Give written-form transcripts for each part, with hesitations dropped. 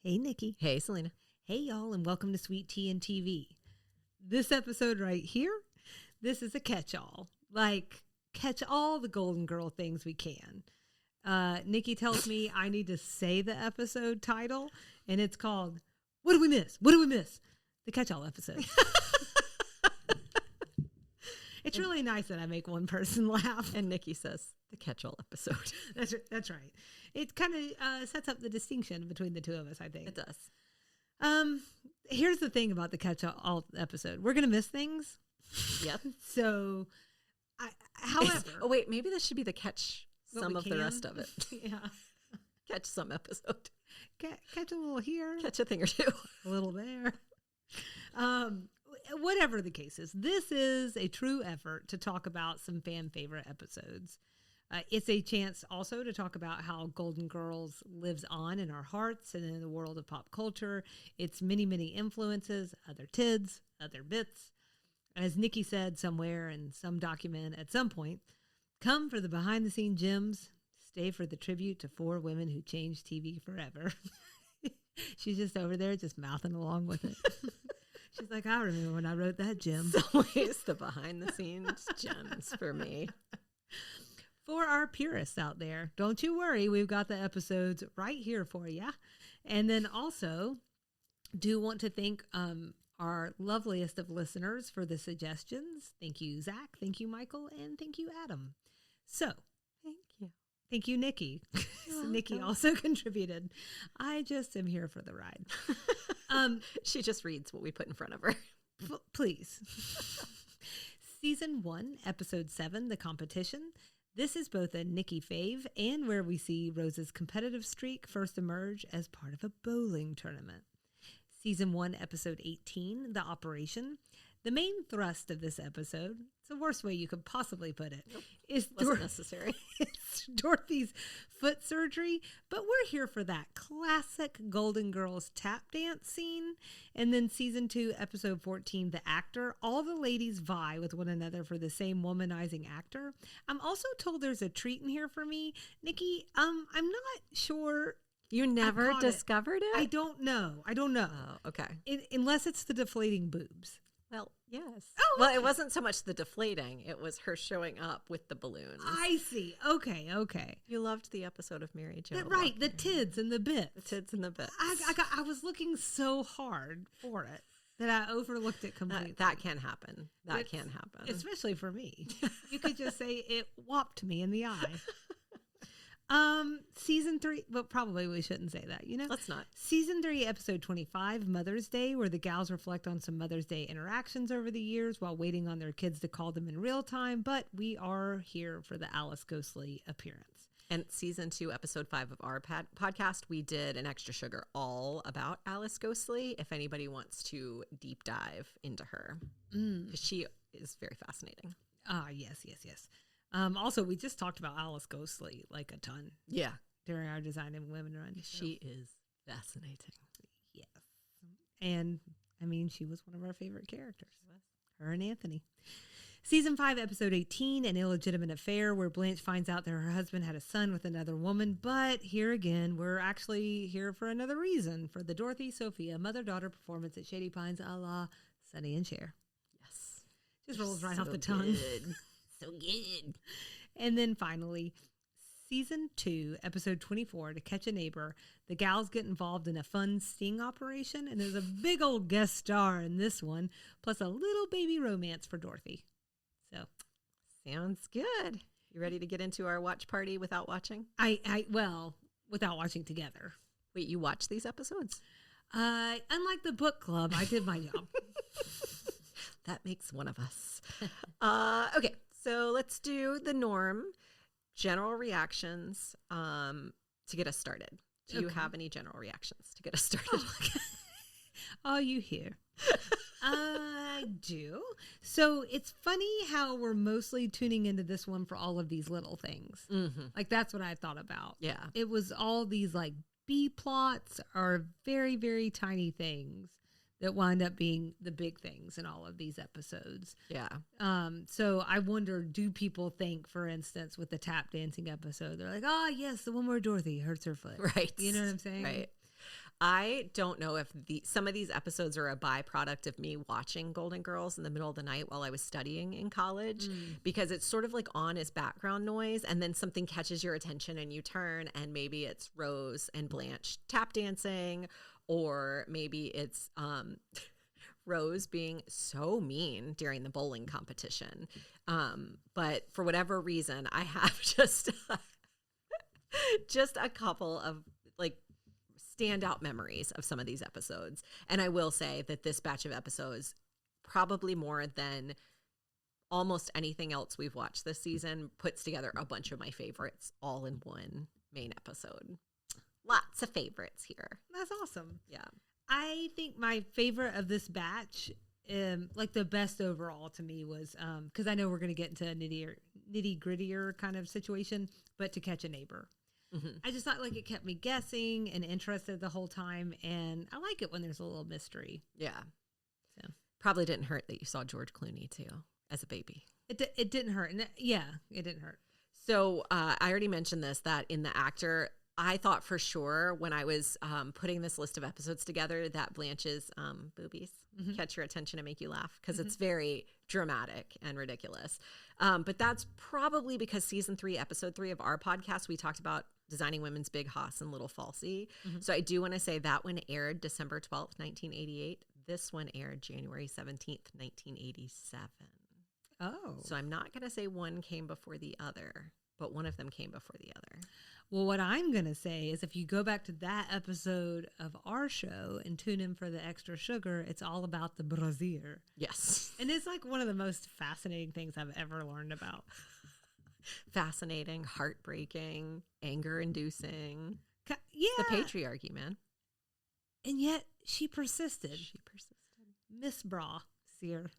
Hey, Nikki. Hey, Salina. Hey, y'all, and welcome to Sweet Tea and TV. This episode right here, this is a catch-all. Like, catch all the Golden Girl things we can. Nikki tells me I need to say the episode title, and it's called, What Did We Miss? What Did We Miss? The catch-all episode. It's really nice that I make one person laugh. And Nikki says, the catch-all episode. That's right. It kind of sets up the distinction between the two of us, I think. It does. Here's the thing about the catch-all episode. We're going to miss things. Yep. So, however. Oh, wait, maybe this should be the catch some of the rest of it. Yeah. Catch some episode. Catch a little here. Catch a thing or two. A little there. Whatever the case is, this is a true effort to talk about some fan favorite episodes. It's a chance also to talk about how Golden Girls lives on in our hearts and in the world of pop culture. It's many, many influences, other tids, other bits. As Nikki said somewhere in some document at some point, come for the behind-the-scenes gems, stay for the tribute to 4 women who changed TV forever. She's just over there just mouthing along with it. She's like, I remember when I wrote that gem. It's always the behind-the-scenes gems for me. For our purists out there, don't you worry. We've got the episodes right here for you. And then also, do want to thank our loveliest of listeners for the suggestions. Thank you, Zach. Thank you, Michael. And thank you, Adam. So, Thank you. thank you, Nikki. So Nikki also contributed. I just am here for the ride. She just reads what we put in front of her. Please. Season 1, Episode 7, The Competition. This is both a Nikki fave and where we see Rose's competitive streak first emerge as part of a bowling tournament. Season 1, Episode 18, The Operation. The main thrust of this episode, it's the worst way you could possibly put it, is Wasn't necessary. it's Dorothy's foot surgery, but we're here for that classic Golden Girls tap dance scene. And then Season 2, Episode 14, The Actor. All the ladies vie with one another for the same womanizing actor. I'm also told there's a treat in here for me. Nikki, I'm not sure. You never discovered it? I don't know. Oh, okay. Unless it's the deflating boobs. Well, yes. Oh, well, okay. it wasn't so much the deflating. It was her showing up with the balloons. I see. Okay. You loved the episode of Mary Jo. Right. The tids and the bits. The tids and the bits. I was looking so hard for it that I overlooked it completely. That can happen. That can happen. Especially for me. You could just say it whopped me in the eye. Season 3, but probably we shouldn't say that, you know? Let's not. Season 3, Episode 25, Mother's Day, where the gals reflect on some Mother's Day interactions over the years while waiting on their kids to call them in real time. But we are here for the Alice Ghostly appearance. And Season 2, Episode 5 of our podcast, we did an extra sugar all about Alice Ghostly, if anybody wants to deep dive into her. Because she is very fascinating. Yes. Also, we just talked about Alice Ghostly like a ton. Yeah. During our Design and Women Run. She is fascinating. Yes. And, I mean, she was one of our favorite characters. Her and Anthony. Season 5, Episode 18, An Illegitimate Affair, where Blanche finds out that her husband had a son with another woman. But here again, we're actually here for another reason, for the Dorothy Sophia mother-daughter performance at Shady Pines a la Sonny and Cher. Yes. Just rolls right off the tongue. So good. And then finally, Season 2, Episode 24, To Catch a Neighbor. The gals get involved in a fun sting operation, and there's a big old guest star in this one, plus a little baby romance for Dorothy. So, sounds good. You ready to get into our watch party without watching? Well, without watching together. Wait, you watch these episodes? Unlike the book club, I did my job. That makes one of us. Okay, so let's do the norm. General reactions to get us started. Do you have any general reactions to get us started? Oh, you hear. I do. So it's funny how we're mostly tuning into this one for all of these little things. Mm-hmm. Like, that's what I thought about. Yeah. It was all these, like, B plots or very, very tiny things that wind up being the big things in all of these episodes. Yeah. So I wonder, do people think, for instance, with the tap dancing episode, they're like, oh, yes, the one where Dorothy hurts her foot. Right. You know what I'm saying? Right. I don't know if some of these episodes are a byproduct of me watching Golden Girls in the middle of the night while I was studying in college, because it's sort of like on as background noise, and then something catches your attention and you turn, and maybe it's Rose and Blanche tap dancing, or maybe it's Rose being so mean during the bowling competition. But for whatever reason, I have just a couple of like standout memories of some of these episodes. And I will say that this batch of episodes, probably more than almost anything else we've watched this season, puts together a bunch of my favorites all in one main episode. Lots of favorites here. That's awesome. Yeah. I think my favorite of this batch, like the best overall to me, was because I know we're going to get into a nitty grittier kind of situation, but To Catch a Neighbor. Mm-hmm. I just thought like it kept me guessing and interested the whole time, and I like it when there's a little mystery. Yeah. So probably didn't hurt that you saw George Clooney too as a baby. It didn't hurt, and it didn't hurt. So I already mentioned this, that in the actor, I thought for sure when I was putting this list of episodes together that Blanche's boobies catch your attention and make you laugh, because it's very dramatic and ridiculous. But that's probably because season 3, episode 3 of our podcast, we talked about designing women's big hoss and little falsy. So I do want to say that one aired December 12th, 1988. This one aired January 17th, 1987. Oh. So I'm not going to say one came before the other, but one of them came before the other. Well, what I'm going to say is if you go back to that episode of our show and tune in for the extra sugar, it's all about the brazier. Yes. And it's like one of the most fascinating things I've ever learned about. Fascinating, heartbreaking, anger-inducing. Yeah. The patriarchy, man. And yet she persisted. She persisted. Miss Brazier.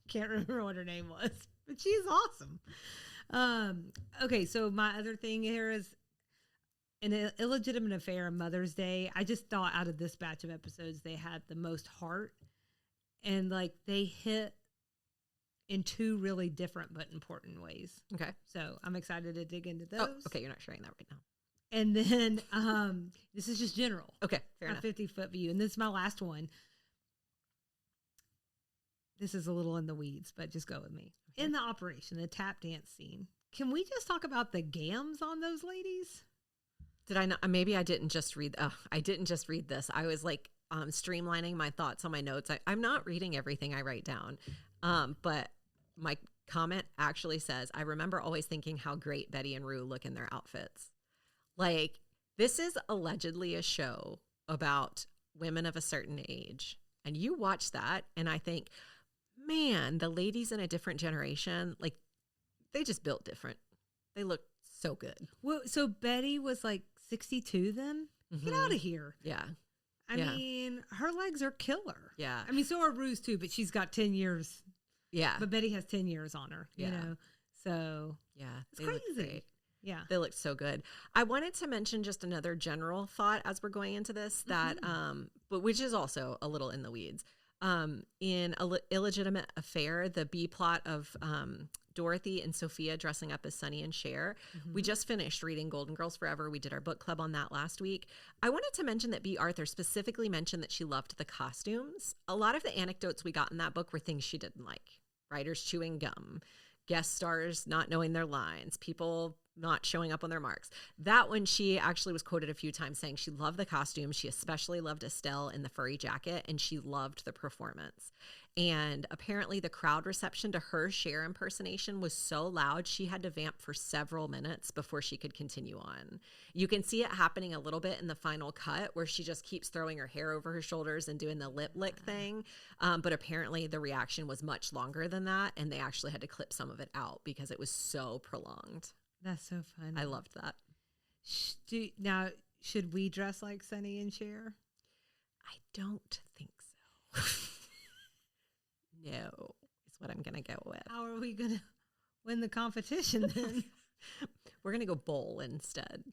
Can't remember what her name was, but she's awesome. Okay, so my other thing here is an illegitimate affair on Mother's Day. I just thought out of this batch of episodes, they had the most heart, and like they hit in 2 really different but important ways. Okay. So I'm excited to dig into those. Oh, okay, you're not sharing that right now. And then this is just general. Okay, fair enough. 50-foot view. And this is my last one. This is a little in the weeds, but just go with me. Okay. In the operation, the tap dance scene, can we just talk about the gams on those ladies? Did I not? Maybe I didn't just read. I didn't just read this. I was like streamlining my thoughts on my notes. I'm not reading everything I write down. But my comment actually says, I remember always thinking how great Betty and Rue look in their outfits. Like, this is allegedly a show about women of a certain age. And you watch that, and I think, man, the ladies in a different generation, like, they just built different. They look so good. Well, so Betty was like 62 then? Get out of here. Yeah. I mean, her legs are killer. Yeah. I mean, so are Rue's too, but she's got 10 years. Yeah. But Betty has 10 years on her, you know? So, yeah, it's crazy. Yeah. They look so good. I wanted to mention just another general thought as we're going into this that, but which is also a little in the weeds. In Illegitimate Affair, the B plot of Dorothy and Sophia dressing up as Sunny and Cher. We just finished reading Golden Girls Forever. We did our book club on that last week. I wanted to mention that B. Arthur specifically mentioned that she loved the costumes. A lot of the anecdotes we got in that book were things she didn't like. Writers chewing gum, guest stars not knowing their lines, people not showing up on their marks. That one, she actually was quoted a few times saying she loved the costume. She especially loved Estelle in the furry jacket, and she loved the performance. And apparently the crowd reception to her Cher impersonation was so loud, she had to vamp for several minutes before she could continue on. You can see it happening a little bit in the final cut where she just keeps throwing her hair over her shoulders and doing the lip lick thing. But apparently the reaction was much longer than that, and they actually had to clip some of it out because it was so prolonged. That's so funny. I loved that. Now, should we dress like Sunny and Cher? I don't think so. No, is what I'm going to go with. How are we going to win the competition then? We're going to go bowl instead.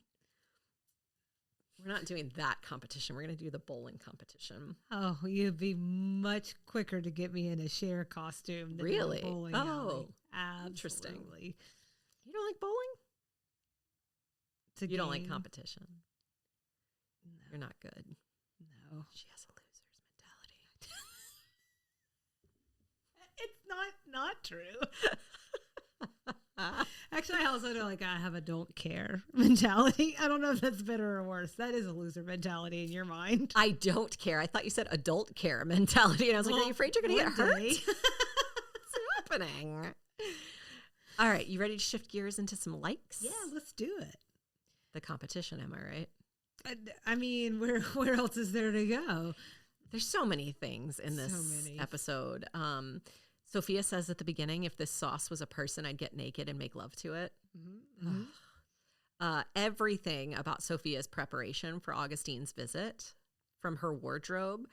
We're not doing that competition. We're going to do the bowling competition. Oh, you'd be much quicker to get me in a Cher costume than really? A bowling alley. Absolutely. Interesting. You don't like bowling? You don't like competition. You're not good. No. She has a loser's mentality. It's not true. Actually, I also know, like, I have a don't care mentality. I don't know if that's better or worse. That is a loser mentality in your mind. I don't care. I thought you said adult care mentality. And I was like, are you afraid you're going to get hurt? What's happening? All right. You ready to shift gears into some likes? Yeah, let's do it. The competition, am I right? I mean, where else is there to go? There's so many things in this episode. Sophia says at the beginning, if this sauce was a person, I'd get naked and make love to it. Mm-hmm. Everything about Sophia's preparation for Augustine's visit, from her wardrobe,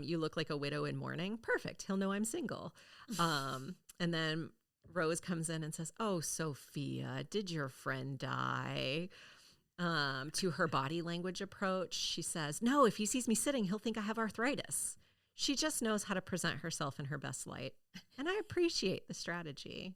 you look like a widow in mourning. Perfect. He'll know I'm single. And then Rose comes in and says, oh, Sophia, did your friend die? To her body language approach, she says, no, if he sees me sitting, he'll think I have arthritis. She just knows how to present herself in her best light. And I appreciate the strategy.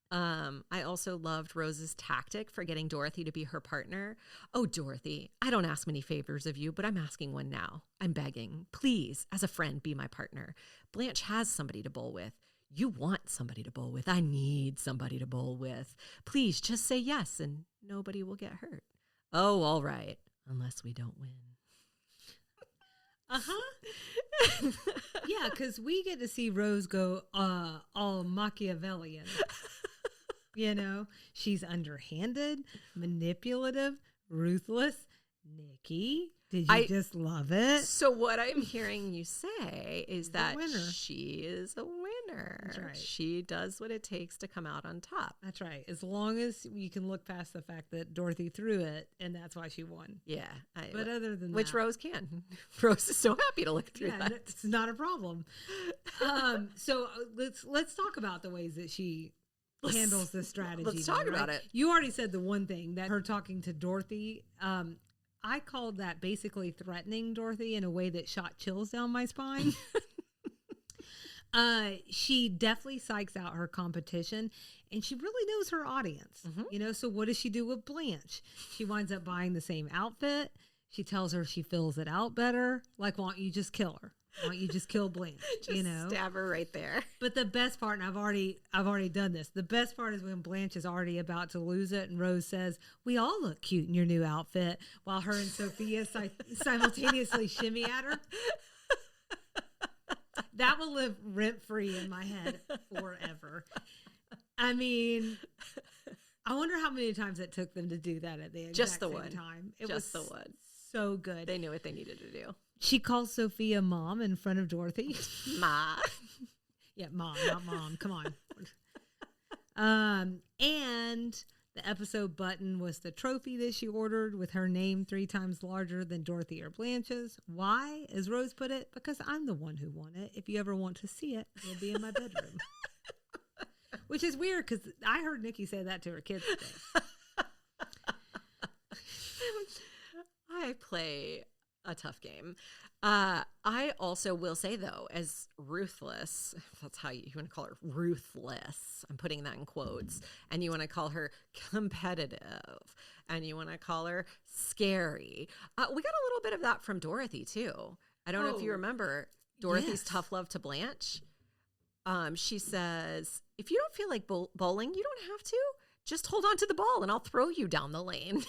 I also loved Rose's tactic for getting Dorothy to be her partner. Oh, Dorothy, I don't ask many favors of you, but I'm asking one now. I'm begging. Please, as a friend, be my partner. Blanche has somebody to bowl with. You want somebody to bowl with. I need somebody to bowl with. Please just say yes and nobody will get hurt. Oh, all right. Unless we don't win. Uh-huh. Yeah, because we get to see Rose go all Machiavellian. You know, she's underhanded, manipulative, ruthless. Nikki, did you just love it? So what I'm hearing you say is that she is a winner. That's right. She does what it takes to come out on top. That's right. As long as you can look past the fact that Dorothy threw it, and that's why she won. Yeah. But other than which that, Rose can. Rose is so happy to look through that. It's not a problem. So let's talk about the ways that she handles this strategy. Let's talk about it. You already said the one thing, that her talking to Dorothy. I called that basically threatening Dorothy in a way that shot chills down my spine. She definitely psychs out her competition, and she really knows her audience. Mm-hmm. You know, so what does she do with Blanche? She winds up buying the same outfit. She tells her she fills it out better. Like, why don't you just kill her? Why don't you just kill Blanche? Just stab her right there. But the best part, and I've already done this. The best part is when Blanche is already about to lose it, and Rose says, "We all look cute in your new outfit," while her and Sophia simultaneously shimmy at her. That will live rent free in my head forever. I mean, I wonder how many times it took them to do that at the exact same time. It was the one. So good. They knew what they needed to do. She calls Sophia mom in front of Dorothy. Ma. Yeah, mom, not mom. Come on. And the episode button was the trophy that she ordered with her name 3 times larger than Dorothy or Blanche's. Why, as Rose put it? Because I'm the one who won it. If you ever want to see it, it'll be in my bedroom. Which is weird because I heard Nikki say that to her kids today. I play a tough game. I also will say, though, as ruthless, if that's how you want to call her, ruthless, I'm putting that in quotes, and you want to call her competitive, and you want to call her scary. We got a little bit of that from Dorothy, too. I don't know if you remember Dorothy's tough love to Blanche. She says, if you don't feel like bowling, you don't have to. Just hold on to the ball, and I'll throw you down the lane.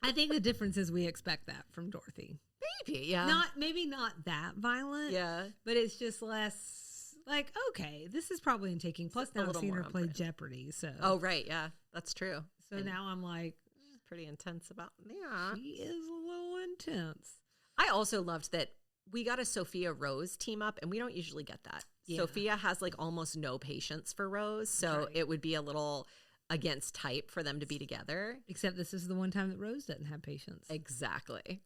I think the difference is we expect that from Dorothy. Maybe, yeah. Maybe not that violent. Yeah. But it's just less like, okay, this is probably in taking. Plus now I've seen her play Jeopardy. So. Oh, right. Yeah, that's true. So and now I'm like. She's pretty intense about that. She is a little intense. I also loved that we got a Sophia Rose team up, and we don't usually get that. Yeah. Sophia has like almost no patience for Rose. So it would be a little against type for them to be together. Except this is the one time that Rose doesn't have patience. Exactly.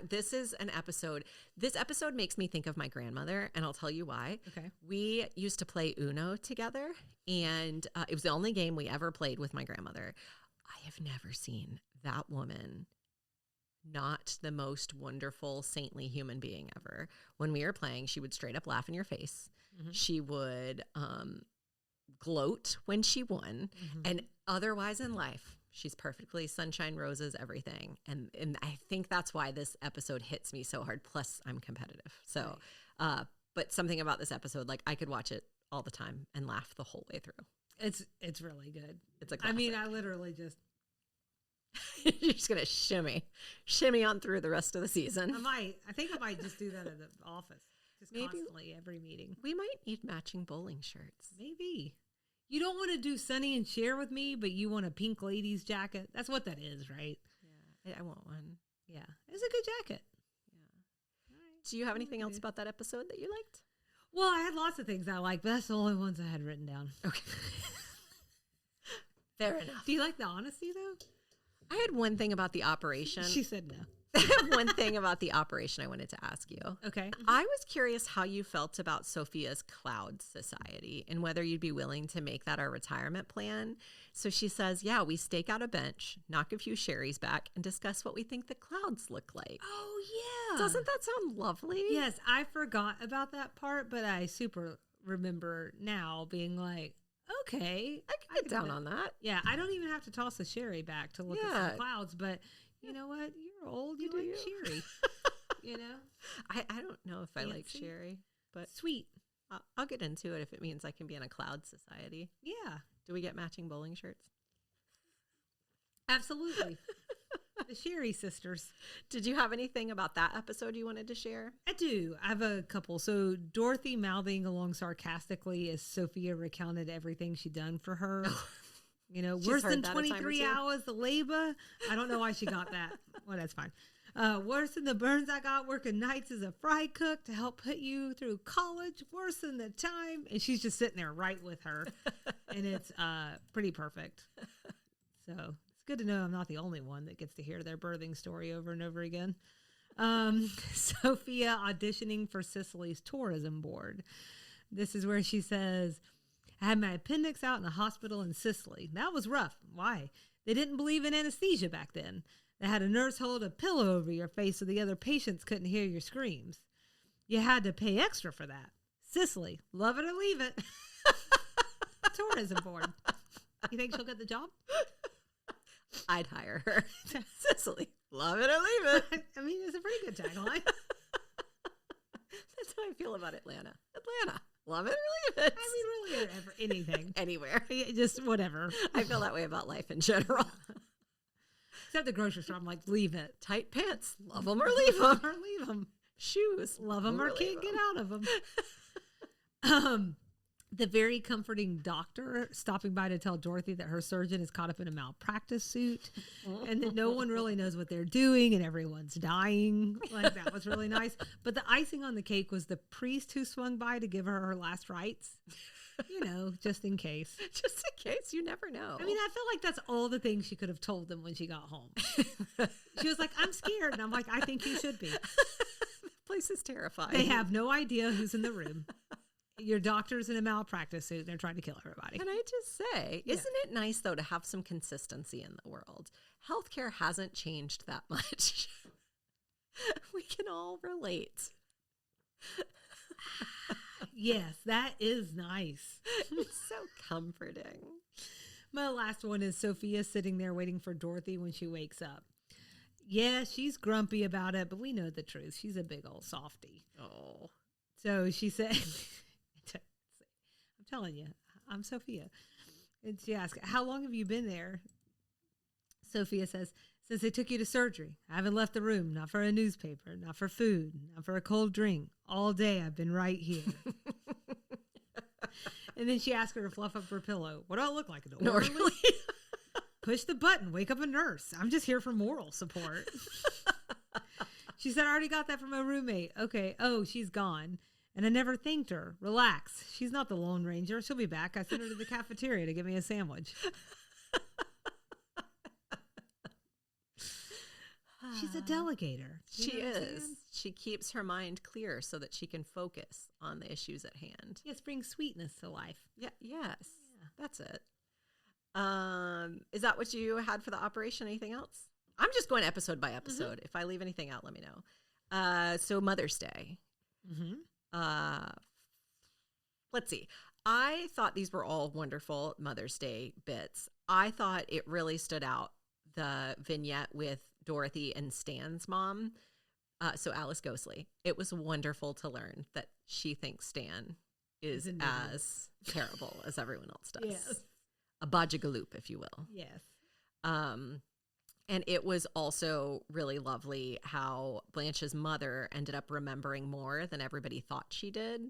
This is an episode. This episode makes me think of my grandmother, and I'll tell you why. Okay. We used to play Uno together, and it was the only game we ever played with my grandmother. I have never seen that woman not the most wonderful, saintly human being ever. When we were playing, she would straight up laugh in your face. Mm-hmm. She would gloat when she won. Mm-hmm. And otherwise in life, She's perfectly sunshine, roses, everything. And I think that's why this episode hits me so hard. Plus, I'm competitive. So, but something about this episode, like I could watch it all the time and laugh the whole way through. It's really good. It's a classic. I mean, I literally just You're just going to shimmy on through the rest of the season. I think I might just do that at the office. Just constantly, every meeting. We might need matching bowling shirts. Maybe. You don't want to do Sonny and Cher with me, but you want a pink ladies jacket. That's what that is, right? Yeah, I want one. Yeah, it's a good jacket. Yeah. Right. Do you have anything else about that episode that you liked? Well, I had lots of things I liked, but that's the only ones I had written down. Okay. Fair enough. Do you like the honesty, though? I had one thing about the operation. She said no. I have one thing about the operation I wanted to ask you. Okay. I was curious how you felt about Sophia's cloud society and whether you'd be willing to make that our retirement plan. So she says, yeah, we stake out a bench, knock a few sherries back, and discuss what we think the clouds look like. Oh, yeah. Doesn't that sound lovely? Yes, I forgot about that part, but I super remember now being like, okay. I can get down on that. Yeah, I don't even have to toss a sherry back to look at some clouds, but you know what? You're old. You like sherry. You know? I don't know if I like sherry, but sweet. I'll get into it if it means I can be in a cloud society. Yeah. Do we get matching bowling shirts? Absolutely. The Sherry sisters. Did you have anything about that episode you wanted to share? I do. I have a couple. So Dorothy mouthing along sarcastically as Sophia recounted everything she'd done for her. You know, worse than 23 hours of labor. I don't know why she got that. Well, that's fine. Worse than the burns I got working nights as a fry cook to help put you through college. Worse than the time. And she's just sitting there right with her. And it's pretty perfect. So it's good to know I'm not the only one that gets to hear their birthing story over and over again. Sophia auditioning for Cicely's tourism board. This is where she says, I had my appendix out in a hospital in Sicily. That was rough. Why? They didn't believe in anesthesia back then. They had a nurse hold a pillow over your face so the other patients couldn't hear your screams. You had to pay extra for that. Sicily, love it or leave it. Tourism board. You think she'll get the job? I'd hire her. Sicily, love it or leave it. I mean, it's a pretty good tagline. That's how I feel about Atlanta. Atlanta, love it or leave it. I mean, really, anything. Anywhere. Just whatever. I feel that way about life in general. Except the grocery store, I'm like, leave it. Tight pants, love them or leave them. Or leave them. Shoes, love them or can't get out of them. The very comforting doctor stopping by to tell Dorothy that her surgeon is caught up in a malpractice suit and that no one really knows what they're doing and everyone's dying. Like, that was really nice. But the icing on the cake was the priest who swung by to give her her last rites. You know, just in case. Just in case. You never know. I mean, I feel like that's all the things she could have told them when she got home. She was like, I'm scared. And I'm like, I think you should be. The place is terrifying. They have no idea who's in the room. Your doctor's in a malpractice suit. And they're trying to kill everybody. Can I just say, isn't it nice, though, to have some consistency in the world? Healthcare hasn't changed that much. We can all relate. Yes, that is nice. It's so comforting. My last one is Sophia sitting there waiting for Dorothy when she wakes up. Yeah, she's grumpy about it, but we know the truth. She's a big old softie. Oh. So she said, I'm telling you, I'm Sophia. And she asks, how long have you been there? Sophia says, since they took you to surgery. I haven't left the room, not for a newspaper, not for food, not for a cold drink. All day I've been right here. And then she asked her to fluff up her pillow. What do I look like? An orderly? Push the button, wake up a nurse. I'm just here for moral support. She said, I already got that from my roommate. Okay. Oh, she's gone. And I never thanked her. Relax. She's not the Lone Ranger. She'll be back. I sent her to the cafeteria to get me a sandwich. She's a delegator. She is. She keeps her mind clear so that she can focus on the issues at hand. Yes, bring sweetness to life. Yeah. Yes. Yeah. That's it. Is that what you had for the operation? Anything else? I'm just going episode by episode. Mm-hmm. If I leave anything out, let me know. So Mother's Day. Mm-hmm. Let's see. I thought these were all wonderful Mother's Day bits. I thought it really stood out, the vignette with Dorothy and Stan's mom. So Alice Ghostley. It was wonderful to learn that she thinks Stan is as terrible as everyone else does. Yes. A Bajagaloop, if you will. Yes. And it was also really lovely how Blanche's mother ended up remembering more than everybody thought she did.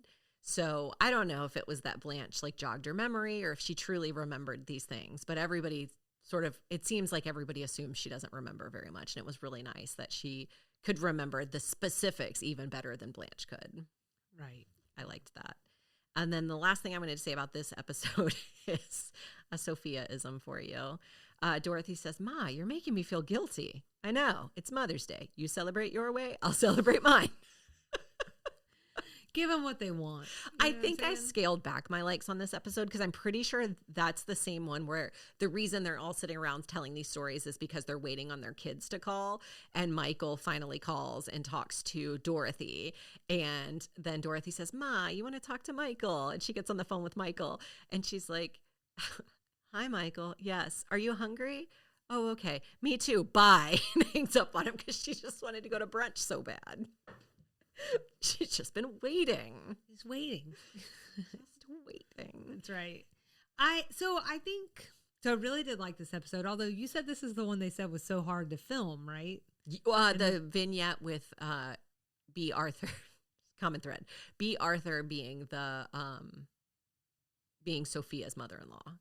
So I don't know if it was that Blanche like jogged her memory or if she truly remembered these things, but everybody sort of, it seems like everybody assumes she doesn't remember very much. And it was really nice that she could remember the specifics even better than Blanche could. Right. I liked that. And then the last thing I'm going to say about this episode is a Sophia-ism for you. Dorothy says, "Ma, you're making me feel guilty." I know. It's Mother's Day. You celebrate your way, I'll celebrate mine. Give them what they want. I think I scaled back my likes on this episode because I'm pretty sure that's the same one where the reason they're all sitting around telling these stories is because they're waiting on their kids to call. And Michael finally calls and talks to Dorothy. And then Dorothy says, "Ma, you want to talk to Michael?" And she gets on the phone with Michael. And she's like, "Hi, Michael. Yes. Are you hungry? Oh, okay. Me too. Bye." And hangs up on him because she just wanted to go to brunch so bad. She's just been waiting. He's waiting. Just waiting. That's right. I really did like this episode, although you said this is the one they said was so hard to film, right? The vignette with B. Arthur, common thread. B. Arthur being being Sophia's mother-in-law.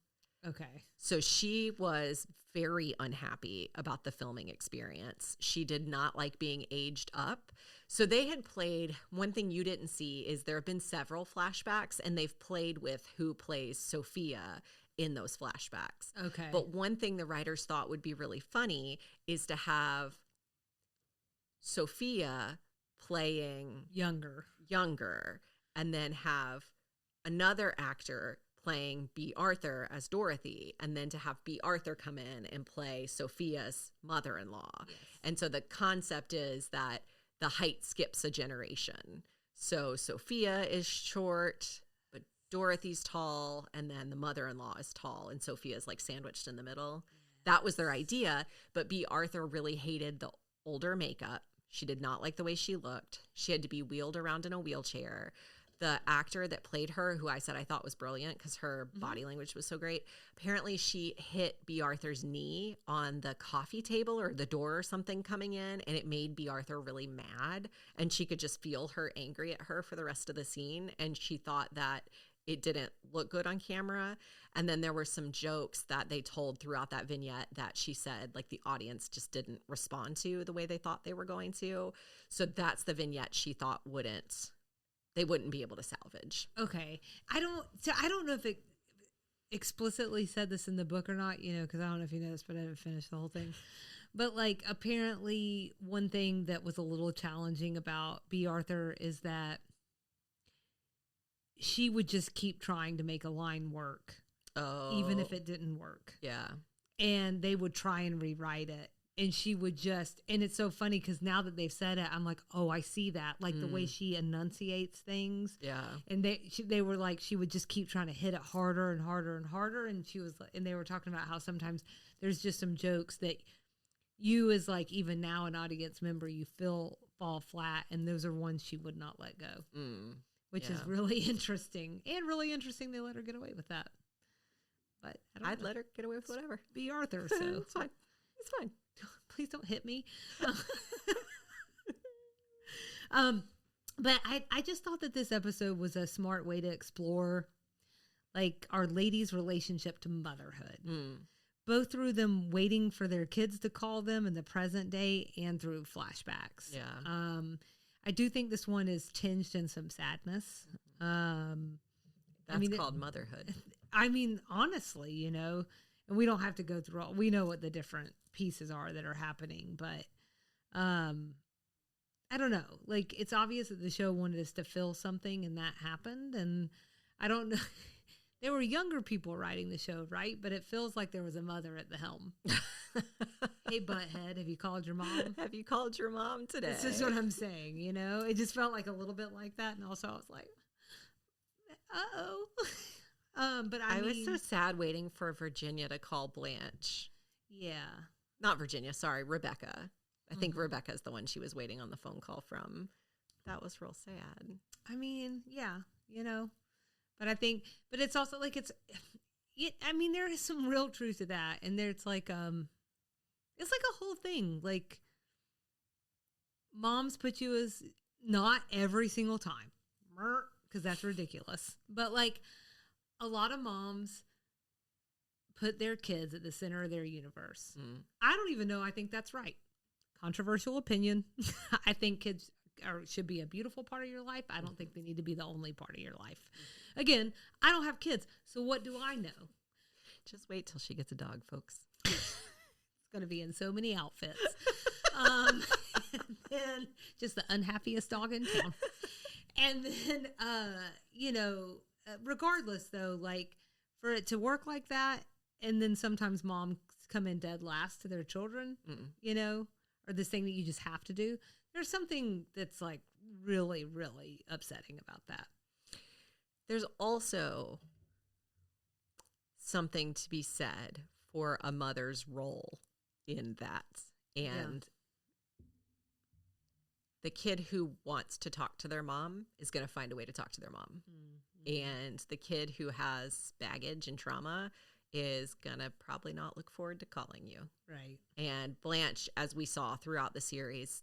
Okay. So she was very unhappy about the filming experience. She did not like being aged up. So they had played, one thing you didn't see is there have been several flashbacks and they've played with who plays Sophia in those flashbacks. Okay. But one thing the writers thought would be really funny is to have Sophia playing younger and then have another actor playing B. Arthur as Dorothy, and then to have B. Arthur come in and play Sophia's mother-in-law. Yes. And so the concept is that the height skips a generation. So Sophia is short, but Dorothy's tall, and then the mother-in-law is tall, and Sophia's like sandwiched in the middle. Yes. That was their idea, but B. Arthur really hated the older makeup. She did not like the way she looked. She had to be wheeled around in a wheelchair. The actor that played her, who I said I thought was brilliant because her body language was so great, apparently she hit B. Arthur's knee on the coffee table or the door or something coming in, and it made B. Arthur really mad, and she could just feel her angry at her for the rest of the scene, and she thought that it didn't look good on camera. And then there were some jokes that they told throughout that vignette that she said, like, the audience just didn't respond to the way they thought they were going to. So that's the vignette she thought they wouldn't be able to salvage. Okay. I don't know if it explicitly said this in the book or not, because I don't know if you know this, but I haven't finished the whole thing. But like, apparently one thing that was a little challenging about B. Arthur is that she would just keep trying to make a line work. Oh. Even if it didn't work. Yeah. And they would try and rewrite it. And she would and it's so funny because now that they've said it, I'm like, oh, I see that. Like the way she enunciates things. Yeah. And they were like, she would just keep trying to hit it harder and harder and harder. And they were talking about how sometimes there's just some jokes that you as like, even now an audience member, you fall flat. And those are ones she would not let go, which is really interesting. And really interesting they let her get away with that. But I'd let her get away with whatever. B. Arthur, so. It's fine. It's fine. Please don't hit me. But I just thought that this episode was a smart way to explore like our ladies' relationship to motherhood, both through them waiting for their kids to call them in the present day and through flashbacks. Yeah. I do think this one is tinged in some sadness. That's called motherhood. I mean, honestly, and we don't have to go through we know what the different pieces are that are happening, but I don't know. Like, it's obvious that the show wanted us to feel something, and that happened. And I don't know. There were younger people writing the show, right? But it feels like there was a mother at the helm. Hey, butthead, have you called your mom? Have you called your mom today? This is what I'm saying, It just felt like a little bit like that. And also I was like, uh-oh. But I was mean, so sad waiting for Virginia to call Blanche. yeah. Not Virginia, sorry, Rebecca. I think Rebecca is the one she was waiting on the phone call from. That was real sad. I mean, yeah, but but it's also like I mean, there is some real truth to that. And there's like, it's like a whole thing. Like, moms put you as, not every single time, because that's ridiculous. But like, a lot of moms put their kids at the center of their universe. I don't even know. I think that's right. Controversial opinion. I think kids should be a beautiful part of your life. I don't think they need to be the only part of your life. Again, I don't have kids, so what do I know? Just wait till she gets a dog, folks. It's going to be in so many outfits. And then just the unhappiest dog in town. And then, regardless though, like, for it to work like that, and then sometimes moms come in dead last to their children, or this thing that you just have to do. There's something that's like really, really upsetting about that. There's also something to be said for a mother's role in that. And the kid who wants to talk to their mom is going to find a way to talk to their mom. And the kid who has baggage and trauma is going to probably not look forward to calling you. Right. And Blanche, as we saw throughout the series,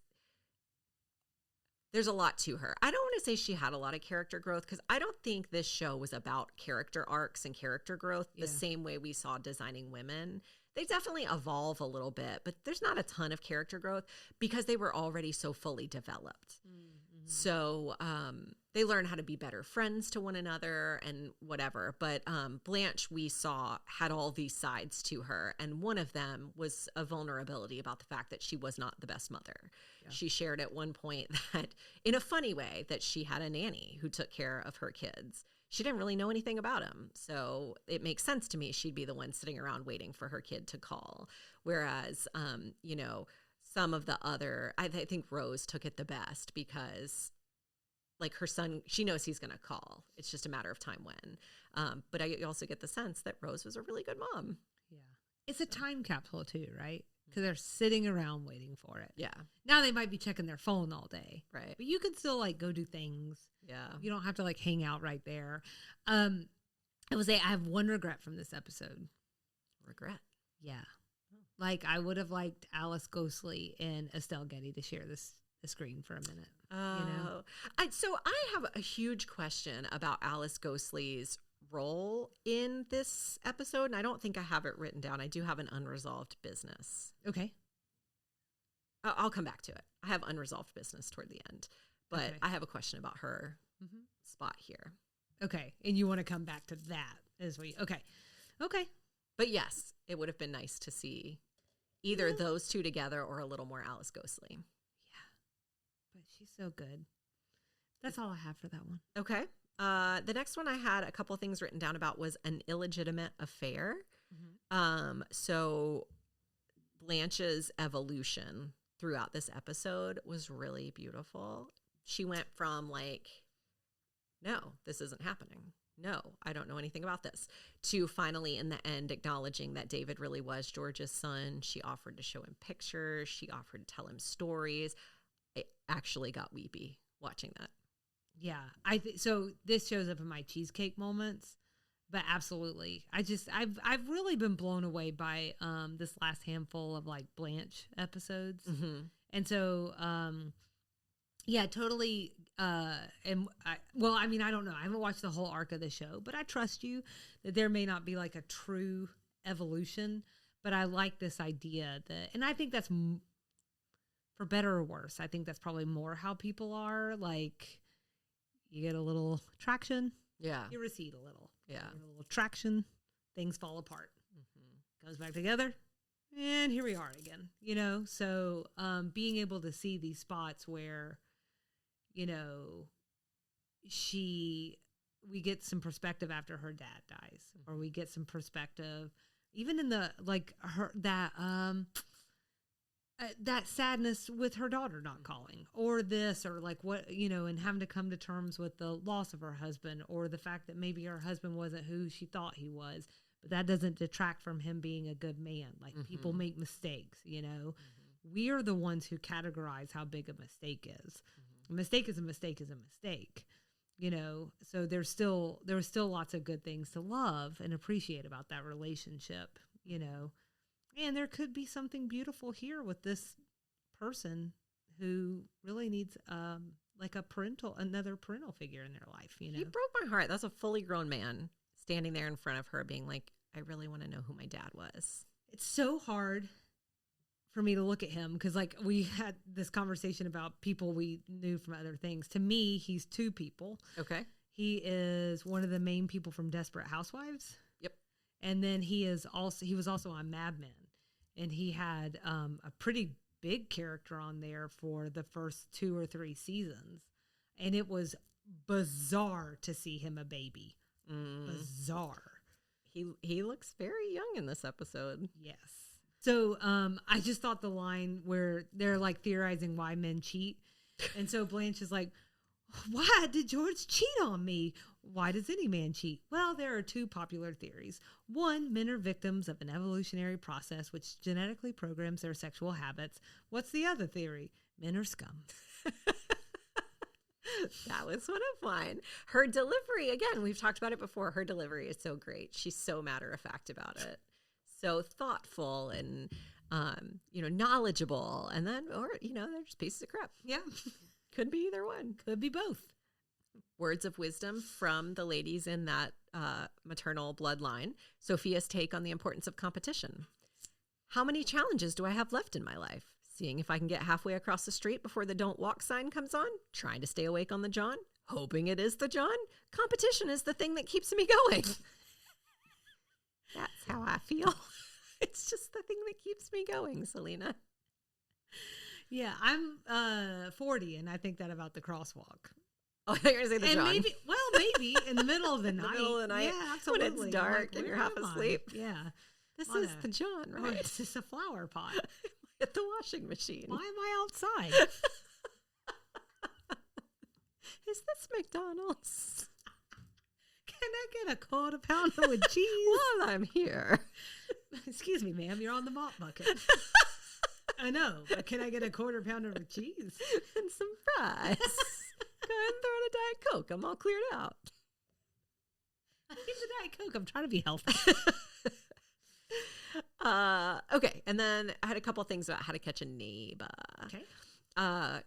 there's a lot to her. I don't want to say she had a lot of character growth, because I don't think this show was about character arcs and character growth the same way we saw Designing Women. They definitely evolve a little bit, but there's not a ton of character growth because they were already so fully developed. So they learn how to be better friends to one another and whatever. But Blanche, we saw, had all these sides to her. And one of them was a vulnerability about the fact that she was not the best mother. Yeah. She shared at one point that, in a funny way, that she had a nanny who took care of her kids. She didn't really know anything about him. So it makes sense to me she'd be the one sitting around waiting for her kid to call. Whereas, some of the other, I think Rose took it the best because, like, her son, she knows he's going to call. It's just a matter of time when. But I also get the sense that Rose was a really good mom. Yeah. It's a time capsule too, right? Because they're sitting around waiting for it. Yeah. Now they might be checking their phone all day. Right. But you can still, like, go do things. Yeah. You don't have to, like, hang out right there. I would say I have one regret from this episode. Regret? Yeah. Like, I would have liked Alice Ghostly and Estelle Getty to share the screen for a minute. So I have a huge question about Alice Ghostly's role in this episode, and I don't think I have it written down. I do have an unresolved business. Okay. I'll come back to it. I have unresolved business toward the end, but I have a question about her spot here. Okay. And you want to come back to that as well. Okay. But yes, it would have been nice to see either those two together or a little more Alice Ghostly. Yeah. But she's so good. That's all I have for that one. Okay. The next one I had a couple things written down about was an illegitimate affair. So Blanche's evolution throughout this episode was really beautiful. She went from, like, no, this isn't happening. No, I don't know anything about this, to finally in the end acknowledging that David really was George's son. She offered to show him pictures. She offered to tell him stories. I actually got weepy watching that. Yeah. So this shows up in my cheesecake moments, but absolutely. I've really been blown away by this last handful of, like, Blanche episodes. And so yeah, totally. I don't know. I haven't watched the whole arc of the show, but I trust you that there may not be, like, a true evolution, but I like this idea and I think that's, for better or worse, I think that's probably more how people are. Like, you get a little traction. Yeah. You recede a little. Yeah. You get a little traction. Things fall apart. Goes back together. And here we are again, So being able to see these spots where, we get some perspective after her dad dies, or we get some perspective even in the, like, her, that, that sadness with her daughter not calling, or this, or like what, and having to come to terms with the loss of her husband, or the fact that maybe her husband wasn't who she thought he was. But that doesn't detract from him being a good man. Like, people make mistakes, We are the ones who categorize how big a mistake is. A mistake is a mistake is a mistake, So there were still lots of good things to love and appreciate about that relationship, And there could be something beautiful here with this person who really needs like another parental figure in their life, He broke my heart. That's a fully grown man standing there in front of her being like, I really want to know who my dad was. It's so hard for me to look at him because, like, we had this conversation about people we knew from other things. To me, he's two people. Okay. He is one of the main people from Desperate Housewives. Yep. And then he was also on Mad Men. And he had a pretty big character on there for the first 2 or 3 seasons. And it was bizarre to see him a baby. Bizarre. He looks very young in this episode. Yes. So I just thought the line where they're like theorizing why men cheat. And so Blanche is like, why did George cheat on me? Why does any man cheat? Well, there are 2 popular theories. One, men are victims of an evolutionary process which genetically programs their sexual habits. What's the other theory? Men are scum. That was one of mine. Her delivery, again, we've talked about it before. Her delivery is so great. She's so matter of fact about it. So thoughtful and, knowledgeable. And then, they're just pieces of crap. Yeah. Could be either one. Could be both. Words of wisdom from the ladies in that maternal bloodline. Sophia's take on the importance of competition. How many challenges do I have left in my life? Seeing if I can get halfway across the street before the don't walk sign comes on. Trying to stay awake on the John. Hoping it is the John. Competition is the thing that keeps me going. That's how I feel. It's just the thing that keeps me going, Salina. Yeah, I'm 40, and I think that about the crosswalk. Oh, I thought you were going to say the John. Maybe in the middle of the night. In the middle of the night. Yeah, absolutely. When it's dark and you're half asleep. Yeah. This is the John, right? It's just a flower pot. At the washing machine. Why am I outside? Is this McDonald's? Can I get a quarter pounder with cheese? While I'm here. Excuse me, ma'am, you're on the mop bucket. I know, but can I get a quarter pounder with cheese? And some fries. Go ahead and throw in a Diet Coke. I'm all cleared out. I need the Diet Coke. I'm trying to be healthy. Okay, and then I had a couple things about how to catch a neighbor. Okay.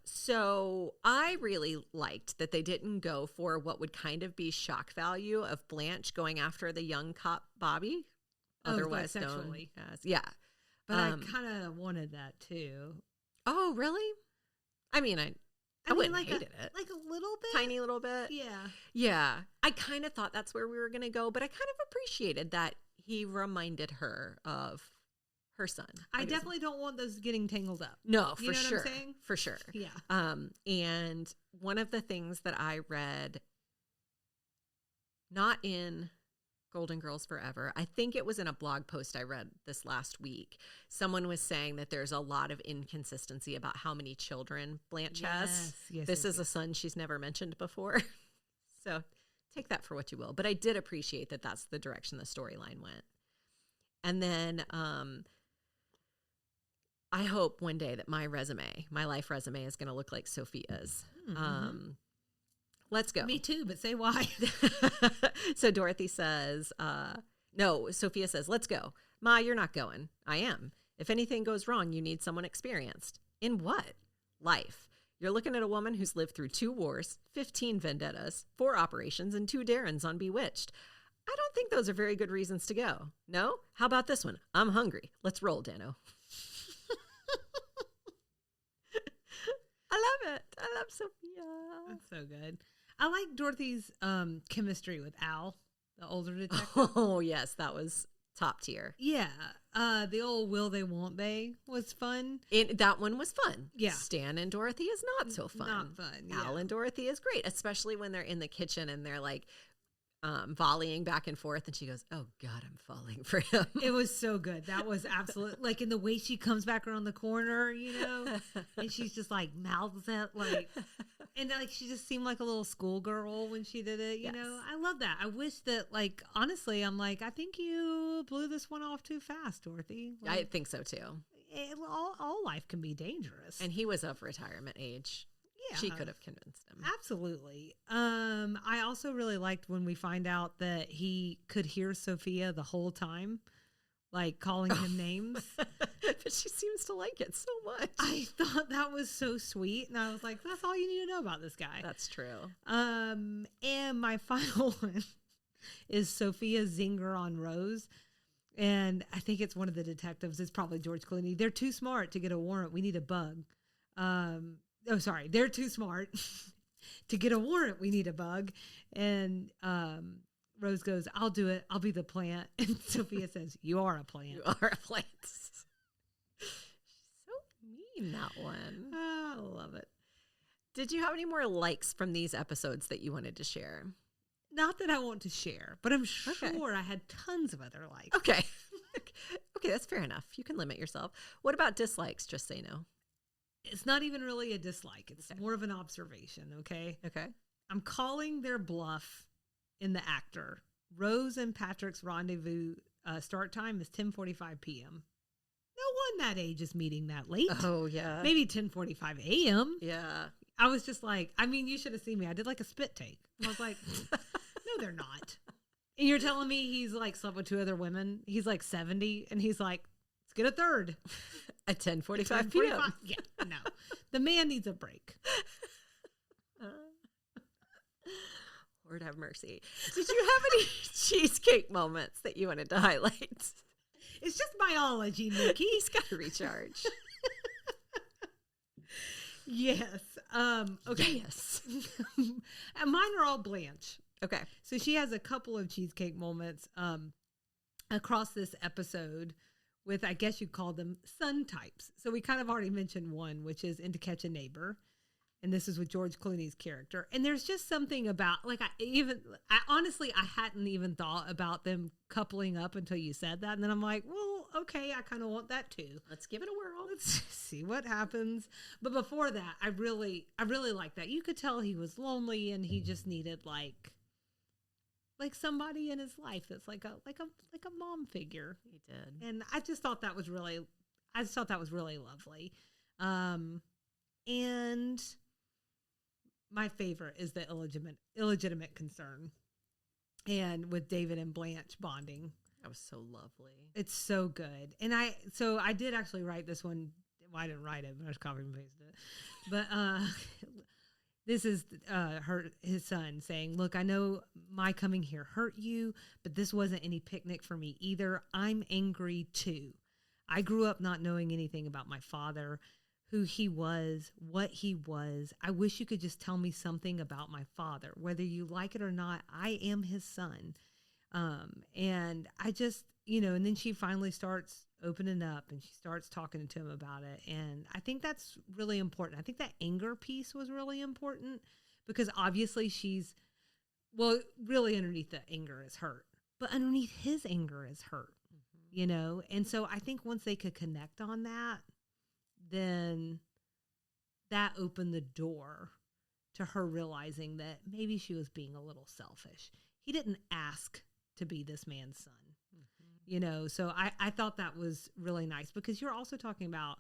So I really liked that they didn't go for what would kind of be shock value of Blanche going after the young cop Bobby, otherwise known sexually. as But I kind of wanted that too. Oh, really? I mean, I wouldn't hated it. Like a little bit? Tiny little bit? Yeah. Yeah. I kind of thought that's where we were going to go, but I kind of appreciated that he reminded her of her son. I definitely don't want those getting tangled up. No, you know sure. What I'm saying? For sure. Yeah. And one of the things that I read, not in Golden Girls Forever, I think it was in a blog post I read this last week. Someone was saying that there's a lot of inconsistency about how many children Blanche has. Yes, this is a son she's never mentioned before. So take that for what you will. But I did appreciate that that's the direction the storyline went. And then I hope one day that my life resume is going to look like Sophia's. Mm-hmm. Let's go. Me too, but say why. So Dorothy says, Sophia says, let's go. Ma, you're not going. I am. If anything goes wrong, you need someone experienced. In what? Life. You're looking at a woman who's lived through 2 wars, 15 vendettas, 4 operations, and 2 Darrens on Bewitched. I don't think those are very good reasons to go. No? How about this one? I'm hungry. Let's roll, Dano. I love it. I love Sophia. That's so good. I like Dorothy's chemistry with Al, the older detective. Oh, yes. That was top tier. Yeah. The old will they, won't they was fun. That one was fun. Yeah. Stan and Dorothy is not so fun. Not fun. Yeah. Al and Dorothy is great, especially when they're in the kitchen and they're like volleying back and forth, and she goes, "Oh God, I'm falling for him." It was so good. That was absolute, like in the way she comes back around the corner, and she's just like mouths it, like, and like she just seemed like a little schoolgirl when she did it. You know, I love that. I wish that, like, honestly, I'm like, I think you blew this one off too fast, Dorothy. Like, I think so too. All life can be dangerous, And he was of retirement age. yeah, She could have convinced him. absolutely. I also really liked when we find out that he could hear Sophia the whole time, like calling him names. But she seems to like it so much. I thought that was so sweet, and I was like, "That's all you need to know about this guy." That's true. And my final one is Sophia's zinger on Rose. And I think it's one of the detectives. It's probably George Clooney. They're too smart to get a warrant. We need a bug. They're too smart to get a warrant. We need a bug. And Rose goes, "I'll do it. I'll be the plant." And Sophia says, "You are a plant." You are a plant. She's so mean, that one. Oh, I love it. Did you have any more likes from these episodes that you wanted to share? Not that I want to share, but I'm sure I had tons of other likes. Okay. Okay, that's fair enough. You can limit yourself. What about dislikes? Just say no. It's not even really a dislike. It's more of an observation, okay? Okay. I'm calling their bluff in the actor. Rose and Patrick's rendezvous start time is 10:45 p.m. No one that age is meeting that late. Oh, yeah. Maybe 10:45 a.m. Yeah. I was just like, I mean, you should have seen me. I did like a spit take. I was like, no, they're not. And you're telling me he's like slept with 2 other women. He's like 70, and he's like, let's get a third. At 10:45 p.m. Yeah, no. The man needs a break. Lord have mercy. Did you have any cheesecake moments that you wanted to highlight? It's just biology, Nikki. He's got to recharge. Yes. Okay. Yes. And mine are all Blanche. Okay. So she has a couple of cheesecake moments across this episode with, I guess you'd call them son types. So we kind of already mentioned one, which is In To Catch a Neighbor. And this is with George Clooney's character. And there's just something about, like, I honestly hadn't even thought about them coupling up until you said that. And then I'm like, well, okay, I kind of want that too. Let's give it a whirl. Let's see what happens. But before that, I really like that. You could tell he was lonely and he just needed like somebody in his life that's like a mom figure. He did. And I just thought that was really lovely. And my favorite is the illegitimate concern, and with David and Blanche bonding. That was so lovely. It's so good. And I did actually write this one. Well, I didn't write it, but I just copied and pasted it. But this is his son saying, "Look, I know my coming here hurt you, but this wasn't any picnic for me either. I'm angry too. I grew up not knowing anything about my father, who he was, what he was. I wish you could just tell me something about my father. Whether you like it or not, I am his son." And I just, and then she finally starts opening up and she starts talking to him about it. And I think that's really important. I think that anger piece was really important because obviously really underneath the anger is hurt, but underneath his anger is hurt, And so I think once they could connect on that, then that opened the door to her realizing that maybe she was being a little selfish. He didn't ask to be this man's son, So I thought that was really nice because you're also talking about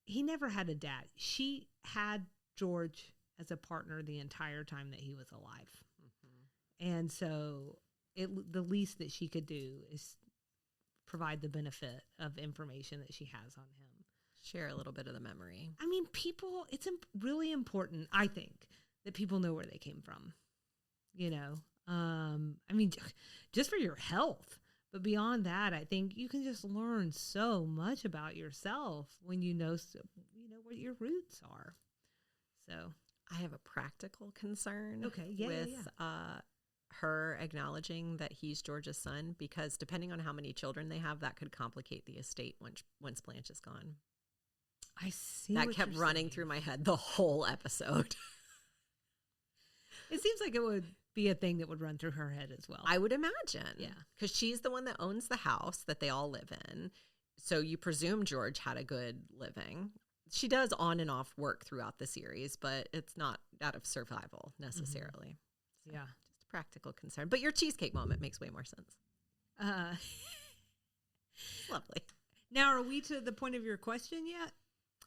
he never had a dad. She had George as a partner the entire time that he was alive. Mm-hmm. And so the least that she could do is provide the benefit of information that she has on him. Share a little bit of the memory. I mean, it's really important, I think, that people know where they came from, I mean, just for your health. But beyond that, I think you can just learn so much about yourself when you know what your roots are. So I have a practical concern with her acknowledging that he's George's son, because depending on how many children they have, that could complicate the estate once Blanche is gone. I see. That kept running through my head the whole episode. It seems like it would be a thing that would run through her head as well. I would imagine. Yeah. Because she's the one that owns the house that they all live in. So you presume George had a good living. She does on and off work throughout the series, but it's not out of survival necessarily. So Yeah. just a practical concern. But your cheesecake moment makes way more sense. Lovely. Now, are we to the point of your question yet?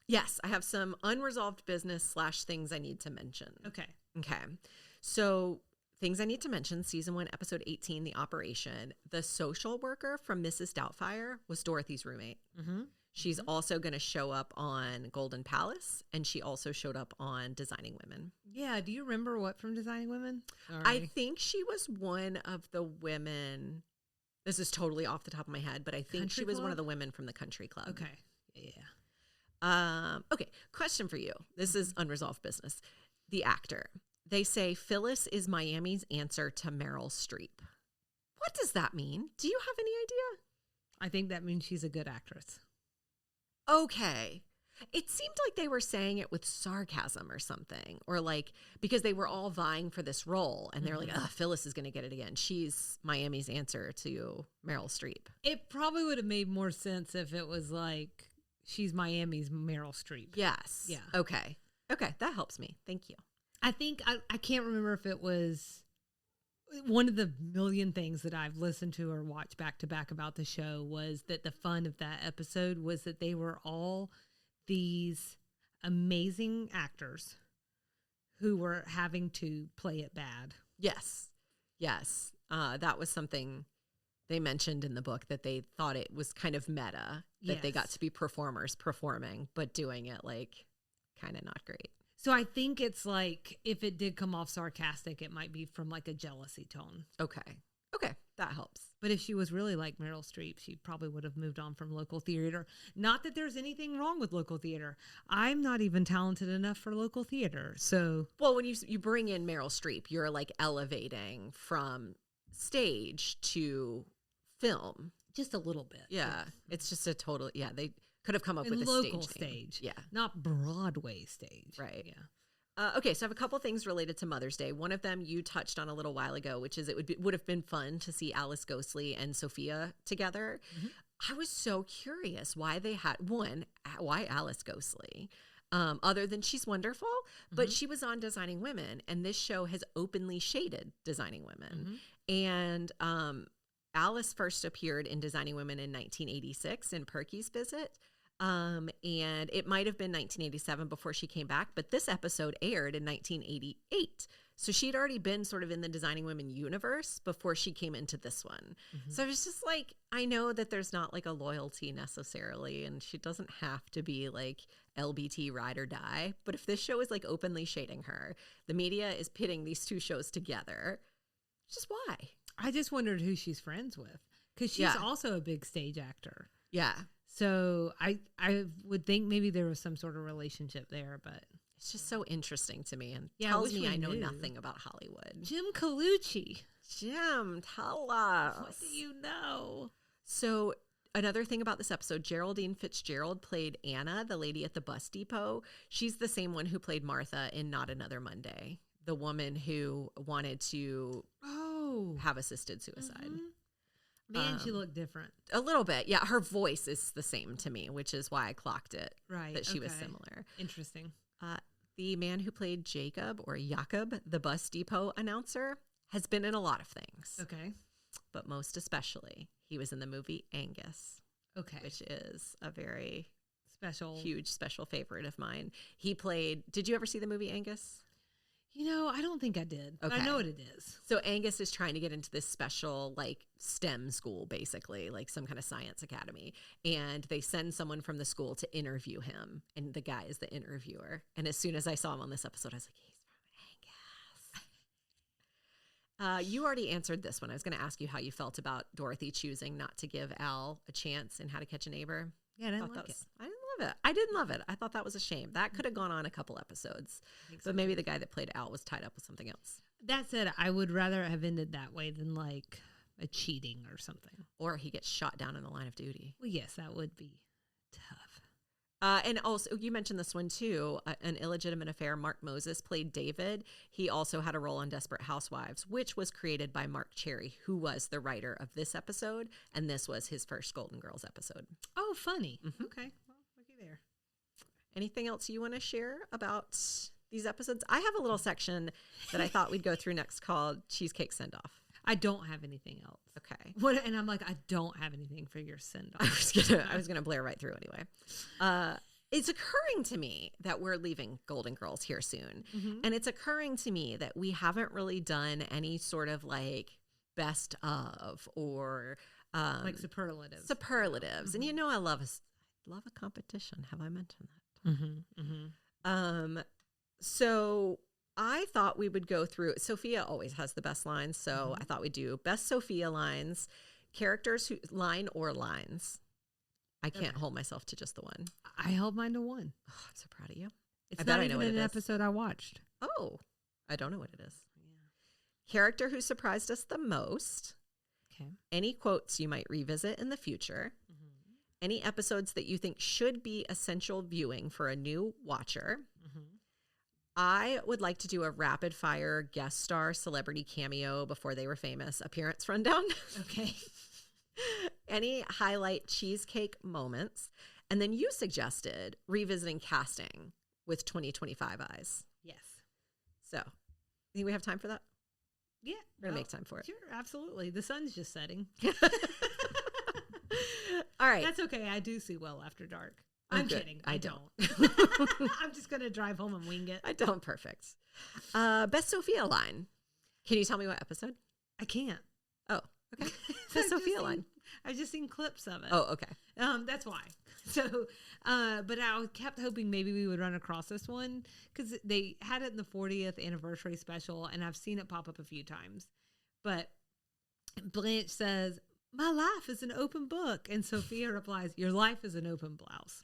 Yes, I have some unresolved business / things I need to mention. Okay. Okay. So things I need to mention, season 1, episode 18, The Operation. The social worker from Mrs. Doubtfire was Dorothy's roommate. Mm-hmm. She's also going to show up on Golden Palace, and she also showed up on Designing Women. Yeah. Do you remember what from Designing Women? I think she was one of the women. This is totally off the top of my head, but I think Country she was one Club? of the women from the Country Club. Okay. Yeah. Okay, question for you. This is unresolved business. The actor. They say Phyllis is Miami's answer to Meryl Streep. What does that mean? Do you have any idea? I think that means she's a good actress. Okay. It seemed like they were saying it with sarcasm or something, or like because they were all vying for this role and they're like, Phyllis is going to get it again. She's Miami's answer to Meryl Streep. It probably would have made more sense if it was like she's Miami's Meryl Streep. Yes. Yeah. Okay. Okay. That helps me. Thank you. I think I can't remember if it was one of the million things that I've listened to or watched back to back about the show was that the fun of that episode was that they were all these amazing actors who were having to play it bad. Yes. Yes. That was something they mentioned in the book, that they thought it was kind of meta, that they got to be performers performing, but doing it like kind of not great. So I think it's like if it did come off sarcastic, it might be from like a jealousy tone. Okay. Okay. That helps. But if she was really like Meryl Streep, she probably would have moved on from local theater. Not that there's anything wrong with local theater. I'm not even talented enough for local theater. So, well, when you bring in Meryl Streep, you're like elevating from stage to film. just a little bit. Yeah. It's just a total, they could have come up with a local stage name. stage. Yeah. Not Broadway stage. Right. Yeah. Okay, so I have a couple things related to Mother's Day. One of them you touched on a little while ago, which is would have been fun to see Alice Ghostley and Sophia together. Mm-hmm. I was so curious why they had why Alice Ghostley, other than she's wonderful, but she was on Designing Women, and this show has openly shaded Designing Women. And Alice first appeared in Designing Women in 1986 in Perky's Visit. And it might have been 1987 before she came back, but this episode aired in 1988. So she'd already been sort of in the Designing Women universe before she came into this one. So I was just like, I know that there's not like a loyalty necessarily, and she doesn't have to be like LBT ride or die. But if this show is like openly shading her, the media is pitting these two shows together. Just why? I just wondered who she's friends with, because she's also a big stage actor. Yeah. So I would think maybe there was some sort of relationship there, but it's just so interesting to me and tells me I know nothing about Hollywood. Jim Colucci. Jim, tell us. What do you know? So another thing about this episode, Geraldine Fitzgerald played Anna, the lady at the bus depot. She's the same one who played Martha in Not Another Monday, the woman who wanted to have assisted suicide. Man, she looked different. A little bit. Yeah, her voice is the same to me, which is why I clocked it. Right. That she was similar. Interesting. The man who played Jacob, the bus depot announcer, has been in a lot of things. Okay. But most especially, he was in the movie Angus. Okay. Which is a very huge special favorite of mine. He played, did you ever see the movie Angus? You know, I don't think I did. But I know what it is. So Angus is trying to get into this special, like, STEM school, basically, like some kind of science academy. And they send someone from the school to interview him. And the guy is the interviewer. And as soon as I saw him on this episode, I was like, he's from Angus. You already answered this one. I was going to ask you how you felt about Dorothy choosing not to give Al a chance in How to Catch a Neighbor. Yeah, I didn't like it. I didn't love it. I thought that was a shame. That could have gone on a couple episodes. But maybe the guy that played Al was tied up with something else. That said, I would rather have ended that way than like a cheating or something. Or he gets shot down in the line of duty. Well, yes, that would be tough. And also, you mentioned this one too, An Illegitimate Affair. Mark Moses played David. He also had a role on Desperate Housewives, which was created by Mark Cherry, who was the writer of this episode. And this was his first Golden Girls episode. Oh, funny. Okay. Well, looky there. Anything else you want to share about these episodes? I have a little section that I thought we'd go through next called Cheesecake Send-Off. I don't have anything else. Okay. And I'm like, I don't have anything for your send-off. I was gonna blare right through anyway. It's occurring to me that we're leaving Golden Girls here soon. And it's occurring to me that we haven't really done any sort of like best of or like superlatives. And you know I love a competition. Have I mentioned that? So I thought we would go through. Sophia always has the best lines, so I thought we'd do best Sophia lines, characters who line or lines. I can't hold myself to just the one. I held mine to one. Oh, I'm so proud of you. It's not even an episode I watched. Oh, I don't know what it is. Yeah. Character who surprised us the most. Okay. Any quotes you might revisit in the future. Any episodes that you think should be essential viewing for a new watcher. I would like to do a rapid fire guest star celebrity cameo before they were famous appearance rundown. Okay. Any highlight cheesecake moments. And then you suggested revisiting casting with 2025 eyes. Yes. So, think we have time for that? Yeah. We're going to make time for it. Sure, absolutely. The sun's just setting. All right. That's okay. I do see well after dark. I'm kidding. I don't. I'm just going to drive home and wing it. I don't. Perfect. Best Sophia line. Can you tell me what episode? I can't. Oh, okay. Best Sophia line. I've just seen clips of it. Oh, okay. That's why. So, but I kept hoping maybe we would run across this one because they had it in the 40th anniversary special, and I've seen it pop up a few times. But Blanche says, "My life is an open book," and Sophia replies, "Your life is an open blouse."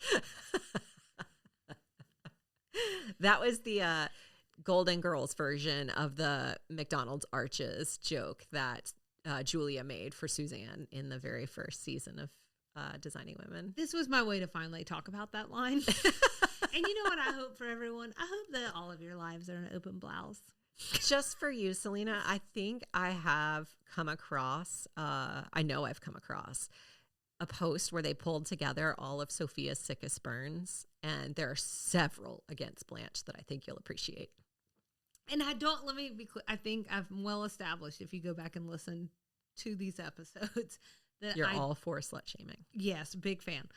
That was the Golden Girls version of the McDonald's arches joke that Julia made for Suzanne in the very first season of Designing Women. This was my way to finally talk about that line. And you know what I hope for everyone? I hope that all of your lives are an open blouse. Just for you, Salina, I think I have come across, I know I've come across a post where they pulled together all of Sophia's sickest burns, and there are several against Blanche that I think you'll appreciate. And let me be clear, I think I'm well established if you go back and listen to these episodes. That You're all for slut shaming. Yes, big fan.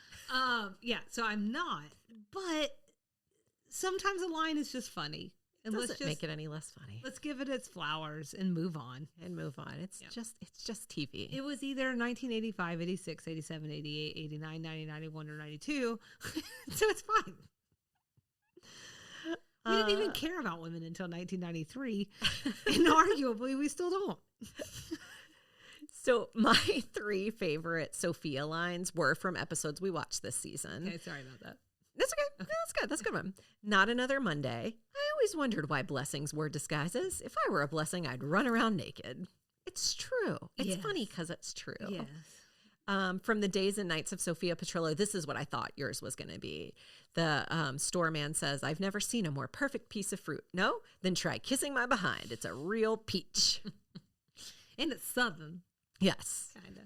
Yeah, so I'm not, but sometimes a line is just funny. And Doesn't make it any less funny. Let's give it its flowers and move on. It's just TV. It was either 1985, 86, 87, 88, 89, 90, 91, or 92. So it's fine. We didn't even care about women until 1993. And arguably, we still don't. So my 3 favorite Sophia lines were from episodes we watched this season. Okay, sorry about that. That's okay. No, that's good. That's a good one. Not Another Monday. I always wondered why blessings were disguises. If I were a blessing, I'd run around naked. It's true. It's funny because it's true. Yes. From the Days and Nights of Sophia Petrillo, this is what I thought yours was going to be. The store man says, "I've never seen a more perfect piece of fruit. No? Then try kissing my behind. It's a real peach." And it's Southern. Yes. Kind of.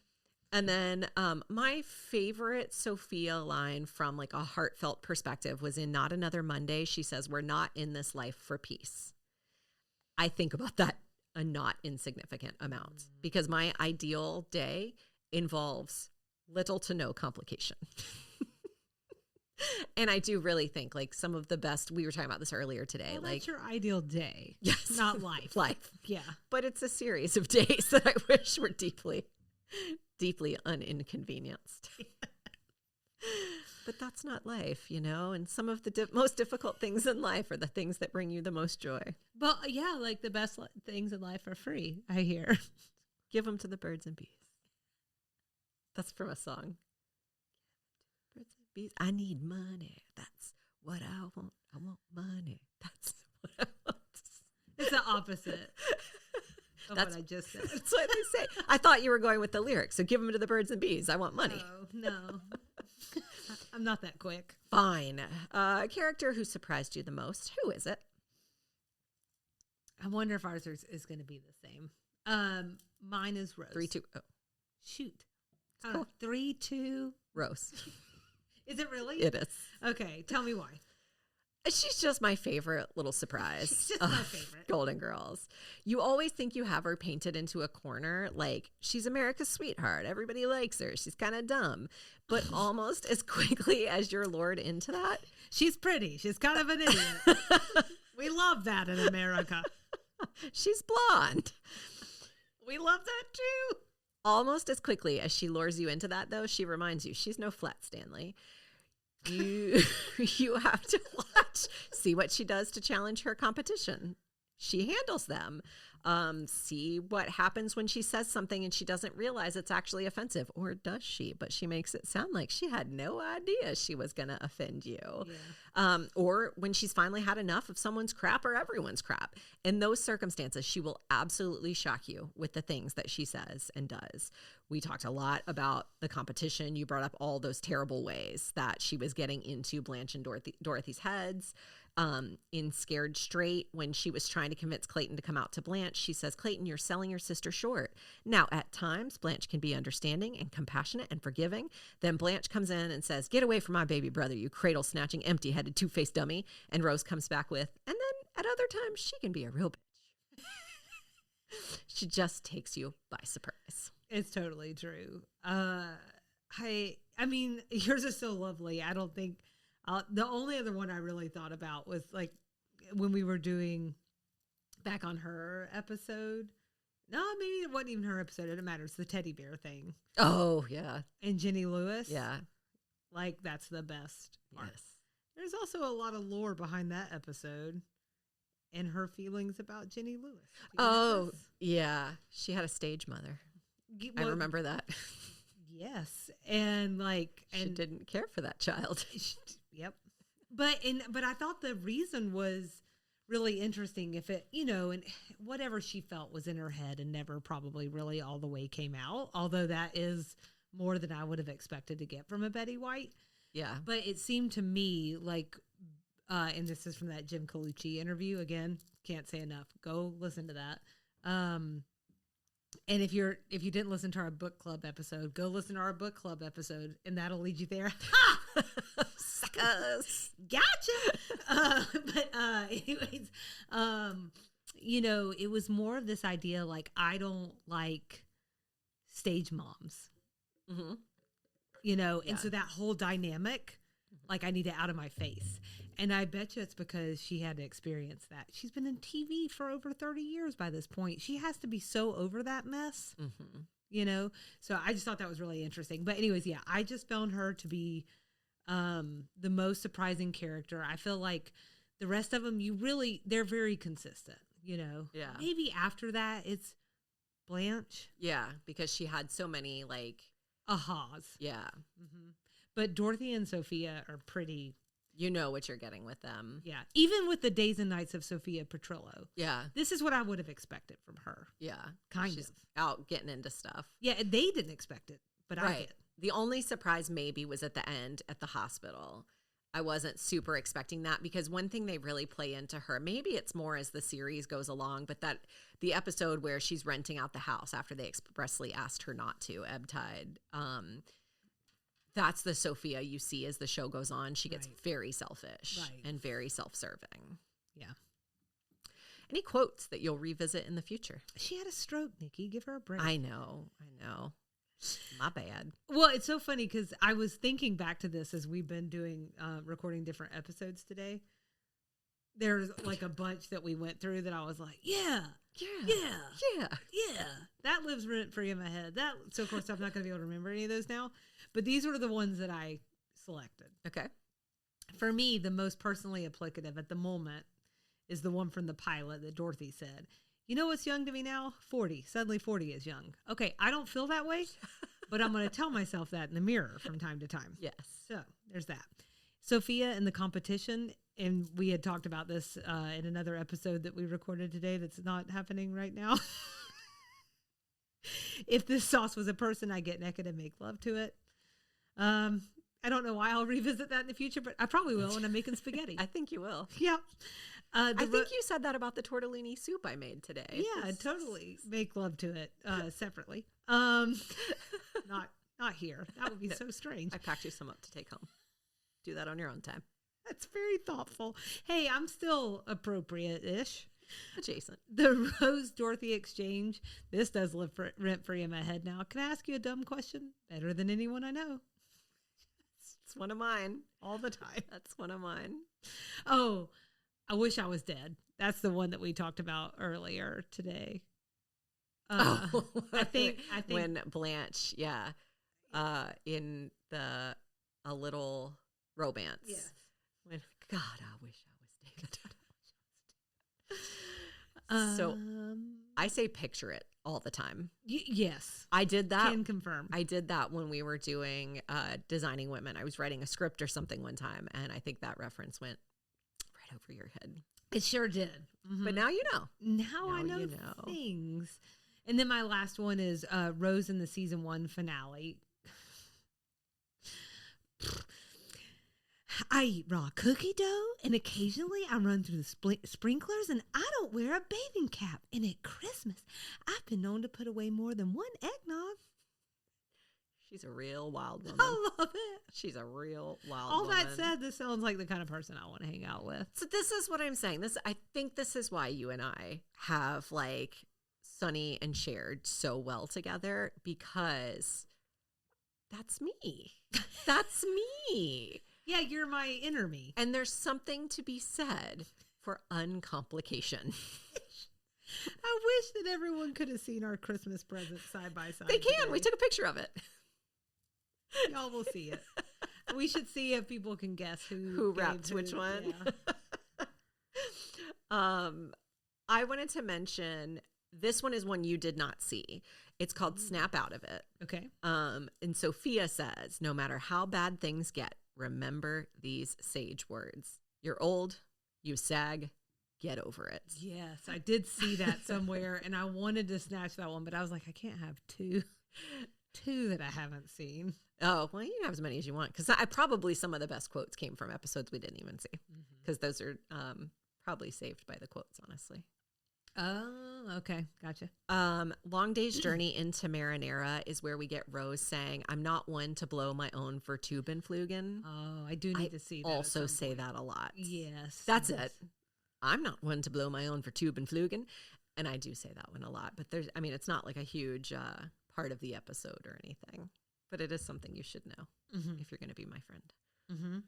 And then my favorite Sophia line from like a heartfelt perspective was in Not Another Monday. She says, "We're not in this life for peace." I think about that a not insignificant amount because my ideal day involves little to no complication. And I do really think like some of the best, we were talking about this earlier today. Well, like that's your ideal day. Yes. Not life. Life. Yeah. But it's a series of days that I wish were deeply uninconvenienced. But that's not life, you know? And some of the most difficult things in life are the things that bring you the most joy. But yeah, like the best things in life are free, I hear. Give them to the birds and bees. That's from a song. Birds and bees. I need money. That's what I want. I want money. That's what I want. It's the opposite of what I just said. That's what they say. I thought you were going with the lyrics. So give them to the birds and bees. I want money. No. I'm not that quick. Fine. A character who surprised you the most. Who is it? I wonder if ours is going to be the same. Mine is Rose. 3-2. Oh, Shoot. Cool. 3-2. Rose. Is it really? It is. Okay. Tell me why. She's just my favorite little surprise. She's just my favorite. Golden Girls. You always think you have her painted into a corner. Like, she's America's sweetheart. Everybody likes her. She's kind of dumb. But almost as quickly as you're lured into that. She's pretty. She's kind of an idiot. We love that in America. She's blonde. We love that too. Almost as quickly as she lures you into that, though, she reminds you she's no Flat Stanley. You have to watch, see what she does to challenge her competition. She handles them. See what happens when she says something and she doesn't realize it's actually offensive. Or does she? But she makes it sound like she had no idea she was going to offend you. Yeah. Or when she's finally had enough of someone's crap or everyone's crap. In those circumstances, she will absolutely shock you with the things that she says and does. We talked a lot about the competition. You brought up all those terrible ways that she was getting into Blanche and Dorothy's heads. In Scared Straight, when she was trying to convince Clayton to come out to Blanche, she says, Clayton, you're selling your sister short. Now, at times, Blanche can be understanding and compassionate and forgiving. Then Blanche comes in and says, get away from my baby brother, you cradle-snatching, empty-headed, two-faced dummy. And Rose comes back with, and then at other times, she can be a real bitch. She just takes you by surprise. It's totally true. I mean, yours is so lovely. I don't think the only other one I really thought about was like when we were doing back on her episode. No, maybe it wasn't even her episode. It doesn't matter. It's the teddy bear thing. Oh, yeah. And Jenny Lewis. Yeah. Like, that's the best part. Yes. There's also a lot of lore behind that episode and her feelings about Jenny Lewis. Oh, yeah. She had a stage mother. I remember that. Yes. And like, she didn't care for that child. Yep. But I thought the reason was really interesting if it, and whatever she felt was in her head and never probably really all the way came out, although that is more than I would have expected to get from a Betty White. Yeah. But it seemed to me like, and this is from that Jim Colucci interview, again, can't say enough. Go listen to that. And if you didn't listen to our book club episode, go listen to our book club episode, and that'll lead you there. Ha! Suckers. Gotcha. Anyways, it was more of this idea like I don't like stage moms. Mm-hmm. And so that whole dynamic, like I need it out of my face. And I bet you it's because she had to experience that. She's been in TV for over 30 years by this point. She has to be so over that mess, So I just thought that was really interesting. But anyways, yeah, I just found her to be the most surprising character. I feel like the rest of them, they're very consistent, Yeah. Maybe after that, it's Blanche. Yeah, because she had so many, like... ahas. Yeah. Mm-hmm. But Dorothy and Sophia are pretty... You know what you're getting with them. Yeah. Even with the Days and Nights of Sophia Petrillo. Yeah. This is what I would have expected from her. Yeah. She's out getting into stuff. Yeah. They didn't expect it, but I did. The only surprise maybe was at the end at the hospital. I wasn't super expecting that because one thing they really play into her, maybe it's more as the series goes along, but that the episode where she's renting out the house after they expressly asked her not to, Ebb Tide, that's the Sophia you see as the show goes on. She gets very selfish and very self-serving. Yeah. Any quotes that you'll revisit in the future? She had a stroke, Nikki. Give her a break. I know. My bad. Well, it's so funny because I was thinking back to this as we've been doing, recording different episodes today. There's like a bunch that we went through that I was like, yeah. That lives rent free in my head. So of course I'm not going to be able to remember any of those now, but these were the ones that I selected. Okay. For me, the most personally applicative at the moment is the one from the pilot that Dorothy said. You know what's young to me now? 40. Suddenly 40 is young. Okay, I don't feel that way, but I'm going to tell myself that in the mirror from time to time. Yes. So there's that. Sophia and the competition, and we had talked about this in another episode that we recorded today that's not happening right now. If this sauce was a person, I'd get naked and make love to it. I don't know why I'll revisit that in the future, but I probably will when I'm making spaghetti. I think you will. Yep. I think you said that about the tortellini soup I made today. Yeah, totally. Make love to it separately. Not here. That would be so strange. I packed you some up to take home. Do that on your own time. That's very thoughtful. Hey, I'm still appropriate-ish. Adjacent. The Rose Dorothy exchange. This does live rent free in my head now. Can I ask you a dumb question? Better than anyone I know. It's one of mine. All the time. That's one of mine. Oh, I wish I was dead. That's the one that we talked about earlier today. I think when Blanche, in A Little Romance. Yes. When God, I wish I was dead. So I say picture it all the time. Yes. I did that. Can confirm. I did that when we were doing Designing Women. I was writing a script or something one time, and I think that reference went right over your head. It sure did. Mm-hmm. But now you know. Now I know things. And then my last one is Rose in the season 1 finale. I eat raw cookie dough, and occasionally I run through the sprinklers, and I don't wear a bathing cap. And at Christmas, I've been known to put away more than one eggnog. She's a real wild woman. I love it. She's a real wild All woman. that said, this sounds like the kind of person I want to hang out with. So this is what I'm saying. I think this is why you and I have like Sunny and shared so well together, because that's me. That's me. Yeah, you're my inner me. And there's something to be said for uncomplication. I wish that everyone could have seen our Christmas presents side by side. They can. Today. We took a picture of it. Y'all will see it. We should see if people can guess who wrapped which one. Yeah. I wanted to mention this one is one you did not see. It's called Snap Out of It. Okay. And Sophia says, no matter how bad things get, remember these sage words. You're old, you sag, get over it. Yes, I did see that somewhere, and I wanted to snatch that one, but I was like, I can't have two that I haven't seen. Oh, well, you can have as many as you want, because I probably some of the best quotes came from episodes we didn't even see, because those are probably saved by the quotes, honestly. Oh, okay. Gotcha. Long Day's Journey into Marinara is where we get Rose saying, I'm not one to blow my own Vertubenflugen. Oh, I do need to see that. Also say that a lot. Yes. That's it. I'm not one to blow my own Vertubenflugen. And I do say that one a lot. But it's not like a huge part of the episode or anything. But it is something you should know if you're going to be my friend. Mm-hmm.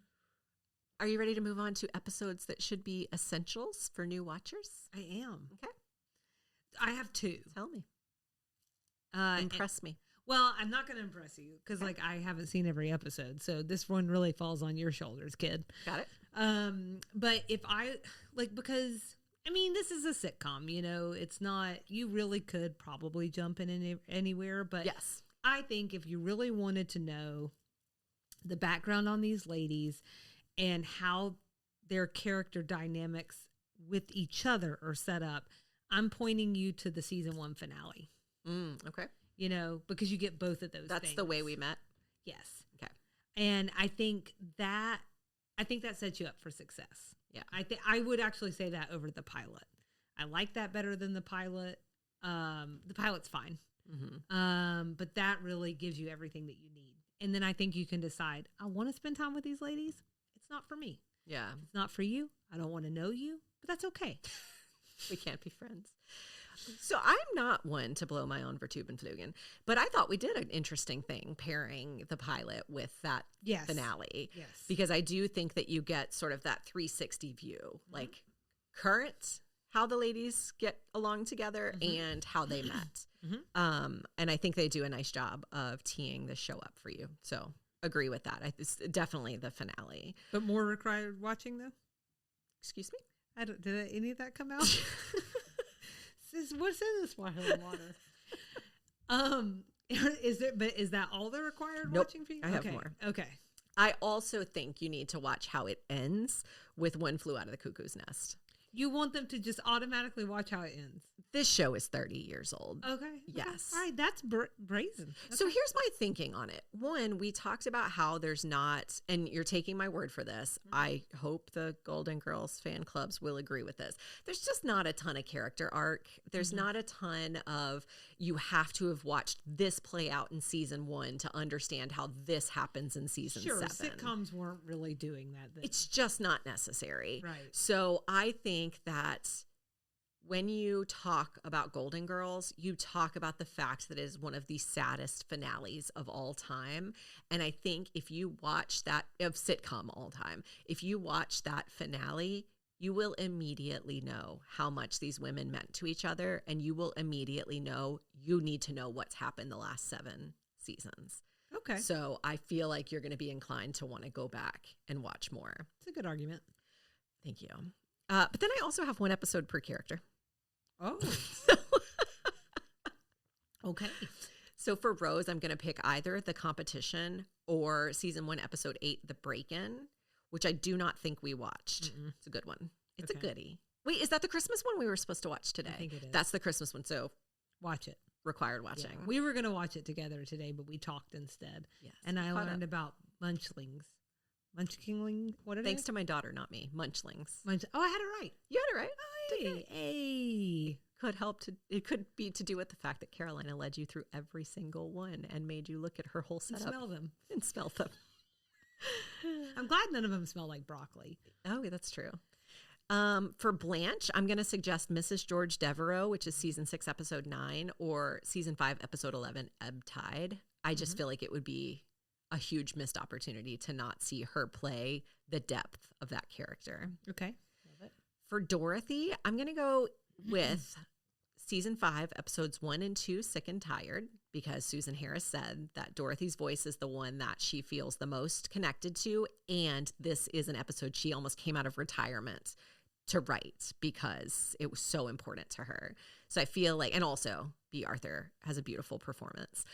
Are you ready to move on to episodes that should be essentials for new watchers? I am. Okay. I have 2. Tell me. Impress me. Well, I'm not going to impress you because I haven't seen every episode. So this one really falls on your shoulders, kid. Got it. But if because this is a sitcom, it's not, you really could probably jump in anywhere. But yes, I think if you really wanted to know the background on these ladies and how their character dynamics with each other are set up, I'm pointing you to the season 1 finale. Okay. Because you get both of those That's things. The Way We Met? Yes. Okay. And I think that sets you up for success. Yeah. I would actually say that over the pilot. I like that better than the pilot. The pilot's fine. Mm-hmm. But that really gives you everything that you need. And then I think you can decide, I want to spend time with these ladies. It's not for me. Yeah. It's not for you. I don't want to know you, but that's okay. We can't be friends. So I'm not one to blow my own Vertubenflugen, but I thought we did an interesting thing pairing the pilot with that finale. Yes. Because I do think that you get sort of that 360 view, like current, how the ladies get along together and how they met. And I think they do a nice job of teeing the show up for you. So agree with that. It's definitely the finale. But more required watching though? Excuse me? Did any of that come out? What's in this sparkling water? Is that all the required watching for you? I have more. Okay. I also think you need to watch how it ends with One Flew Out of the Cuckoo's Nest. You want them to just automatically watch how it ends. This show is 30 years old. Okay. Yes. All right. That's brazen. Okay. So here's my thinking on it. One, we talked about how there's not, and you're taking my word for this. I hope the Golden Girls fan clubs will agree with this. There's just not a ton of character arc. There's not a ton of, you have to have watched this play out in season 1 to understand how this happens in season 7. Sitcoms weren't really doing that then. It's just not necessary. Right. So I think that when you talk about Golden Girls, you talk about the fact that it is one of the saddest finales of all time. And I think if you watch that, of sitcom all time, if you watch that finale, you will immediately know how much these women meant to each other. And you will immediately know you need to know what's happened the last 7 seasons. Okay. So I feel like you're going to be inclined to want to go back and watch more. It's a good argument. Thank you. But then I also have 1 episode per character. Oh. Okay. So for Rose, I'm going to pick either The Competition or season 1, episode 8, The Break-In, which I do not think we watched. It's a good one. It's a goodie. Wait, is that the Christmas one we were supposed to watch today? I think it is. That's the Christmas one. So watch it. Required watching. Yeah. We were going to watch it together today, but we talked instead. Yes. And I learned about munchlings. Munchkingling? What are they? Thanks to my daughter, not me. Munchlings. Oh, I had it right. You had it right. Hey. It could be to do with the fact that Carolina led you through every single one and made you look at her whole setup. And smell them. I'm glad none of them smell like broccoli. Oh, that's true. For Blanche, I'm going to suggest Mrs. George Devereaux, which is season 6, episode 9, or season 5, episode 11, Ebb Tide. I just feel like it would be a huge missed opportunity to not see her play the depth of that character. Okay. Love it. For Dorothy, I'm going to go with season 5, episodes 1 and 2, Sick and Tired, because Susan Harris said that Dorothy's voice is the one that she feels the most connected to. And this is an episode she almost came out of retirement to write because it was so important to her. So I feel like, and also B. Arthur has a beautiful performance.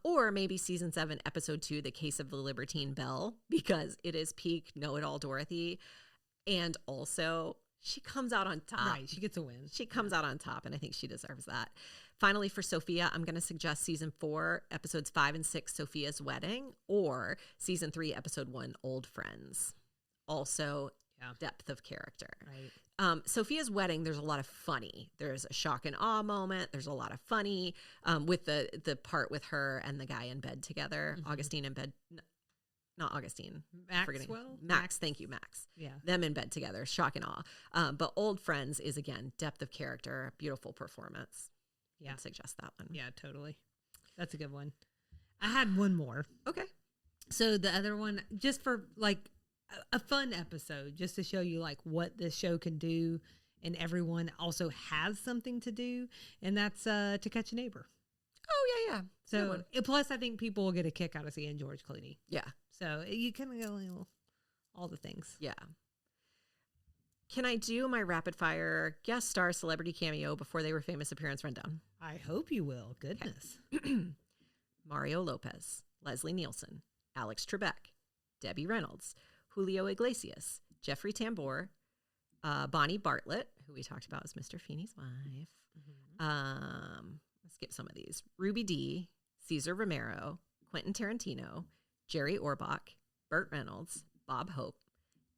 Or maybe season 7, episode 2, The Case of the Libertine Belle, because it is peak know-it-all Dorothy. And also she comes out on top. Right, she gets a win. She comes out on top, and I think she deserves that. Finally, for Sophia, I'm going to suggest season 4, episodes 5 and 6, Sophia's Wedding, or season 3, episode 1, Old Friends. Also, depth of character. Right. Sophia's Wedding, there's a lot of funny. There's a shock and awe moment. There's a lot of funny with the part with her and the guy in bed together. Augustine in bed. Not Augustine. Maxwell? Max. Thank you, Max. Yeah. Them in bed together. Shock and awe. But Old Friends is, again, depth of character, beautiful performance. Yeah. I'd suggest that one. Yeah, totally. That's a good one. I had one more. Okay. So the other one, just for like a fun episode, just to show you like what this show can do, and everyone also has something to do, and that's To Catch a Neighbor. Oh, yeah. So plus I think people will get a kick out of seeing George Clooney. Yeah. So you kind of go all the things. Yeah. Can I do my rapid fire guest star celebrity cameo before they were famous appearance rundown? I hope you will. Goodness. Okay. Mario Lopez, Leslie Nielsen, Alex Trebek, Debbie Reynolds, Julio Iglesias, Jeffrey Tambor, Bonnie Bartlett, who we talked about as Mr. Feeney's wife. Let's skip some of these. Ruby Dee, Cesar Romero, Quentin Tarantino, Jerry Orbach, Burt Reynolds, Bob Hope,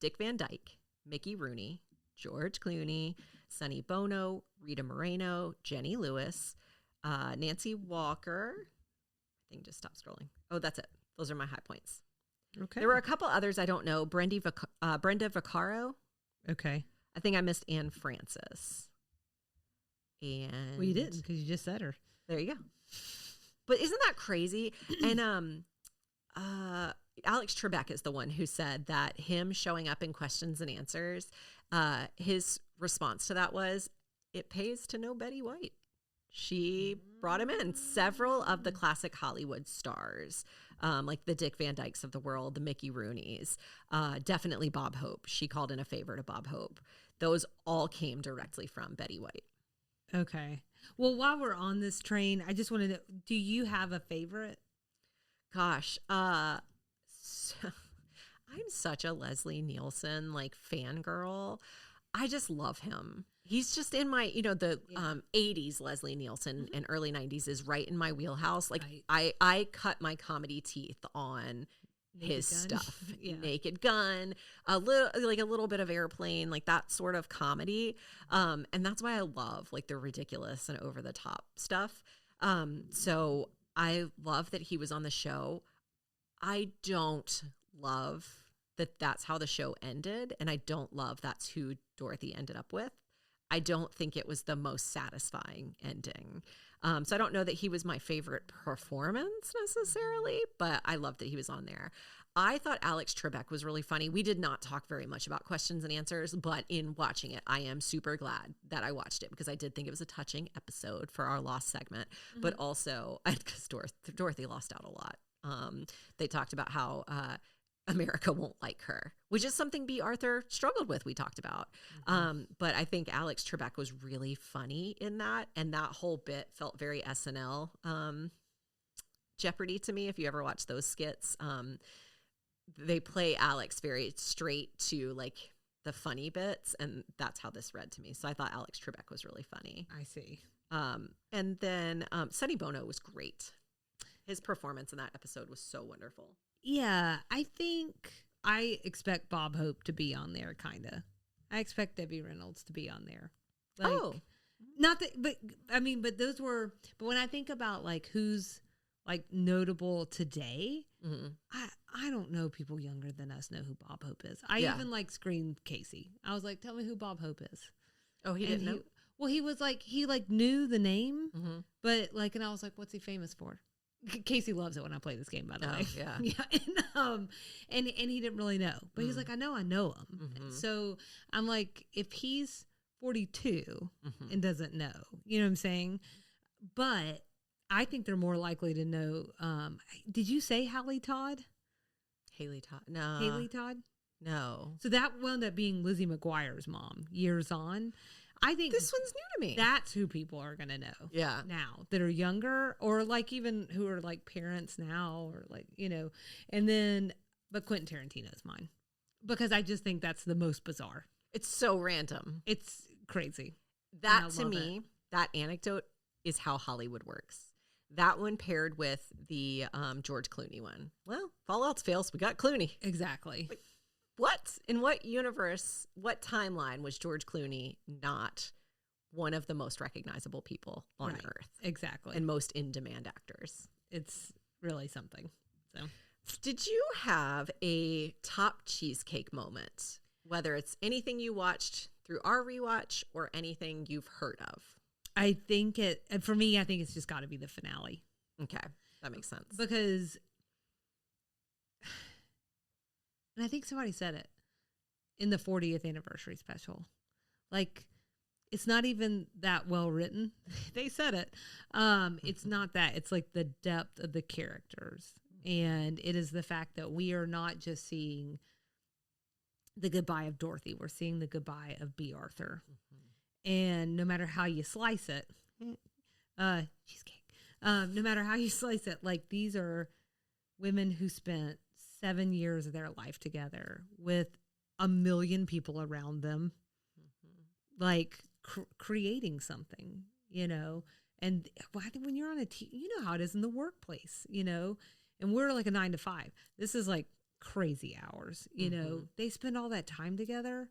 Dick Van Dyke, Mickey Rooney, George Clooney, Sonny Bono, Rita Moreno, Jenny Lewis, Nancy Walker. I think just stop scrolling. Oh, that's it. Those are my high points. Okay. There were a couple others I don't know. Brenda Vaccaro. Okay. I think I missed Anne Francis. And well, you didn't because you just said her. There you go. But isn't that crazy? And Alex Trebek is the one who said that him showing up in questions and answers, his response to that was, it pays to know Betty White. She brought him in. Several of the classic Hollywood stars, like the Dick Van Dykes of the world, the Mickey Rooneys, definitely Bob Hope. She called in a favor to Bob Hope. Those all came directly from Betty White. Okay. Well, while we're on this train, I just wanted to, do you have a favorite? Gosh, I'm such a Leslie Nielsen like fangirl. I just love him. He's just in my, the 80s Leslie Nielsen and early 90s is right in my wheelhouse. Like I cut my comedy teeth on his stuff. Naked Gun, a little bit of Airplane, like that sort of comedy. And that's why I love like the ridiculous and over the top stuff. So I love that he was on the show. I don't love that that's how the show ended. And I don't love that's who Dorothy ended up with. I don't think it was the most satisfying ending. So I don't know that he was my favorite performance necessarily, but I loved that he was on there. I thought Alex Trebek was really funny. We did not talk very much about questions and answers, but in watching it, I am super glad that I watched it because I did think it was a touching episode for our Lost segment, but also because Dorothy lost out a lot. They talked about how America won't like her, which is something B. Arthur struggled with, we talked about. But I think Alex Trebek was really funny in that, and that whole bit felt very SNL Jeopardy to me, if you ever watch those skits. They play Alex very straight to like the funny bits, and that's how this read to me. So I thought Alex Trebek was really funny. I see. And then Sonny Bono was great. His performance in that episode was so wonderful. Yeah, I think I expect Bob Hope to be on there, kind of. I expect Debbie Reynolds to be on there. Like, not that, but I mean, but when I think about like who's like notable today, I don't know people younger than us know who Bob Hope is. I even like screamed Casey. I was like, tell me who Bob Hope is. Oh, he didn't know? Well, he was like, he like knew the name, but like, and I was like, what's he famous for? Casey loves it when I play this game, by the way. Yeah. Yeah. And he didn't really know, but he's like, I know him. So I'm like, if he's 42 and doesn't know, you know what I'm saying? But I think they're more likely to know. Did you say Haley Todd? Haley Todd. No. Haley Todd? No. So that wound up being Lizzie McGuire's mom years on. I think this one's new to me. That's who people are going to know. Yeah. Now that are younger or like even who are like parents now or like, and then, but Quentin Tarantino's mine because I just think that's the most bizarre. It's so random. It's crazy. That to me, that anecdote is how Hollywood works. That one paired with the George Clooney one. Well, if all else fails, we got Clooney. Exactly. Like, what? In what universe, what timeline was George Clooney not one of the most recognizable people on Earth? Exactly. And most in-demand actors. It's really something. So, did you have a top cheesecake moment? Whether it's anything you watched through our rewatch or anything you've heard of? I think for me, I think it's just got to be the finale. Okay. That makes sense. Because, and I think somebody said it in the 40th anniversary special. Like, it's not even that well written. They said it. It's not that. It's like the depth of the characters. And it is the fact that we are not just seeing the goodbye of Dorothy. We're seeing the goodbye of B. Arthur. And no matter how you slice it, cheesecake, no matter how you slice it, like these are women who spent 7 years of their life together with 1 million people around them, like creating something, and I think when you're on a team, you know how it is in the workplace, and we're like a 9 to 5. This is like crazy hours, they spend all that time together.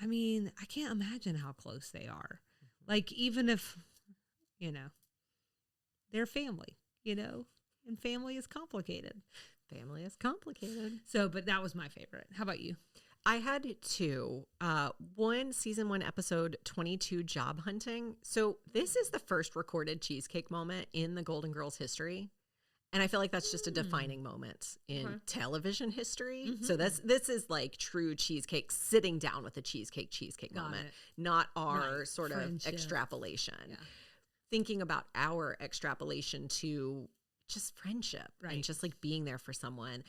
I mean, I can't imagine how close they are. Like, even if, they're family, and family is complicated. Family is complicated. So, but that was my favorite. How about you? I had two. Season 1, episode 22, Job Hunting. So this is the first recorded cheesecake moment in the Golden Girls history. And I feel like that's just a defining moment in television history. So this is like true cheesecake, sitting down with a cheesecake moment, not our sort of extrapolation. Yeah. Thinking about our extrapolation to just friendship and just like being there for someone.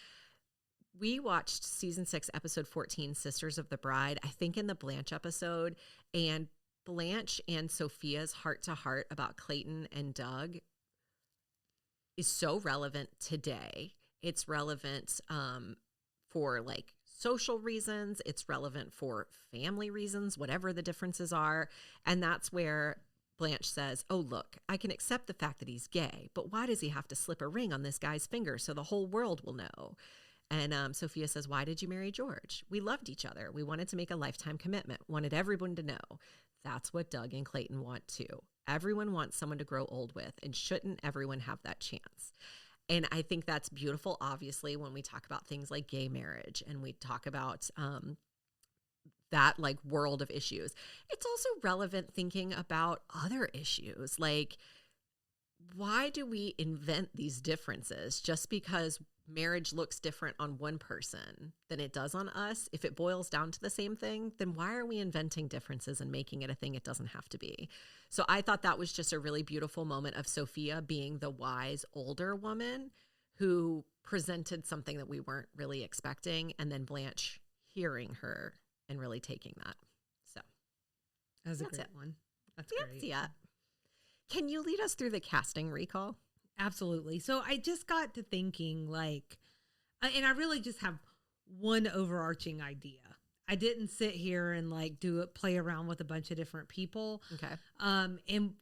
We watched season 6, episode 14, Sisters of the Bride, I think in the Blanche episode, and Blanche and Sophia's heart-to-heart about Clayton and Doug is so relevant today. It's relevant for like social reasons. It's relevant for family reasons, whatever the differences are. And that's where Blanche says, oh, look, I can accept the fact that he's gay, but why does he have to slip a ring on this guy's finger so the whole world will know? And Sophia says, why did you marry George? We loved each other. We wanted to make a lifetime commitment, wanted everyone to know. That's what Doug and Clayton want too. Everyone wants someone to grow old with, and shouldn't everyone have that chance? And I think that's beautiful, obviously, when we talk about things like gay marriage and we talk about that like world of issues. It's also relevant thinking about other issues. Like, why do we invent these differences just because marriage looks different on one person than it does on us? If it boils down to the same thing, then why are we inventing differences and making it a thing it doesn't have to be? So I thought that was just a really beautiful moment of Sophia being the wise older woman who presented something that we weren't really expecting, and then Blanche hearing her and really taking that. So that's a great one. That's great. Yeah. Can you lead us through the casting recall? Absolutely. So I just got to thinking, like, and I really just have one overarching idea. I didn't sit here and like play around with a bunch of different people. Okay. And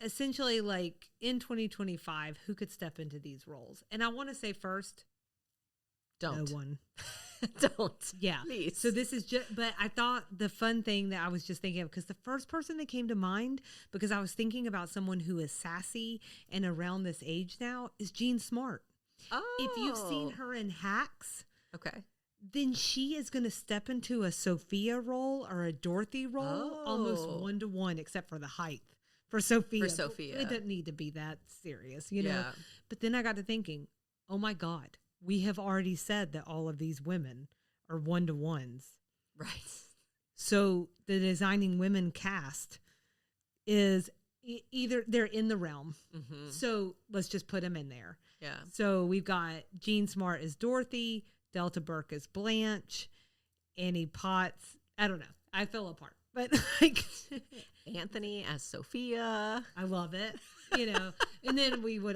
essentially, like in 2025, who could step into these roles? And I want to say first, don't. No one. Don't. Yeah. Please. So this is just, but I thought the fun thing that I was just thinking of, because the first person that came to mind, because I was thinking about someone who is sassy and around this age now, is Jean Smart. Oh. If you've seen her in Hacks, okay, then she is going to step into a Sophia role or a Dorothy role almost 1-to-1, except for the height for Sophia. For Sophia. It doesn't need to be that serious, you know? Yeah. But then I got to thinking, oh my God, we have already said that all of these women are 1-to-1s. Right. So the Designing Women cast is either they're in the realm. Mm-hmm. So let's just put them in there. Yeah. So we've got Jean Smart as Dorothy, Delta Burke as Blanche, Annie Potts. I don't know. I fell apart. But like Anthony as Sophia. I love it. You know, and then we would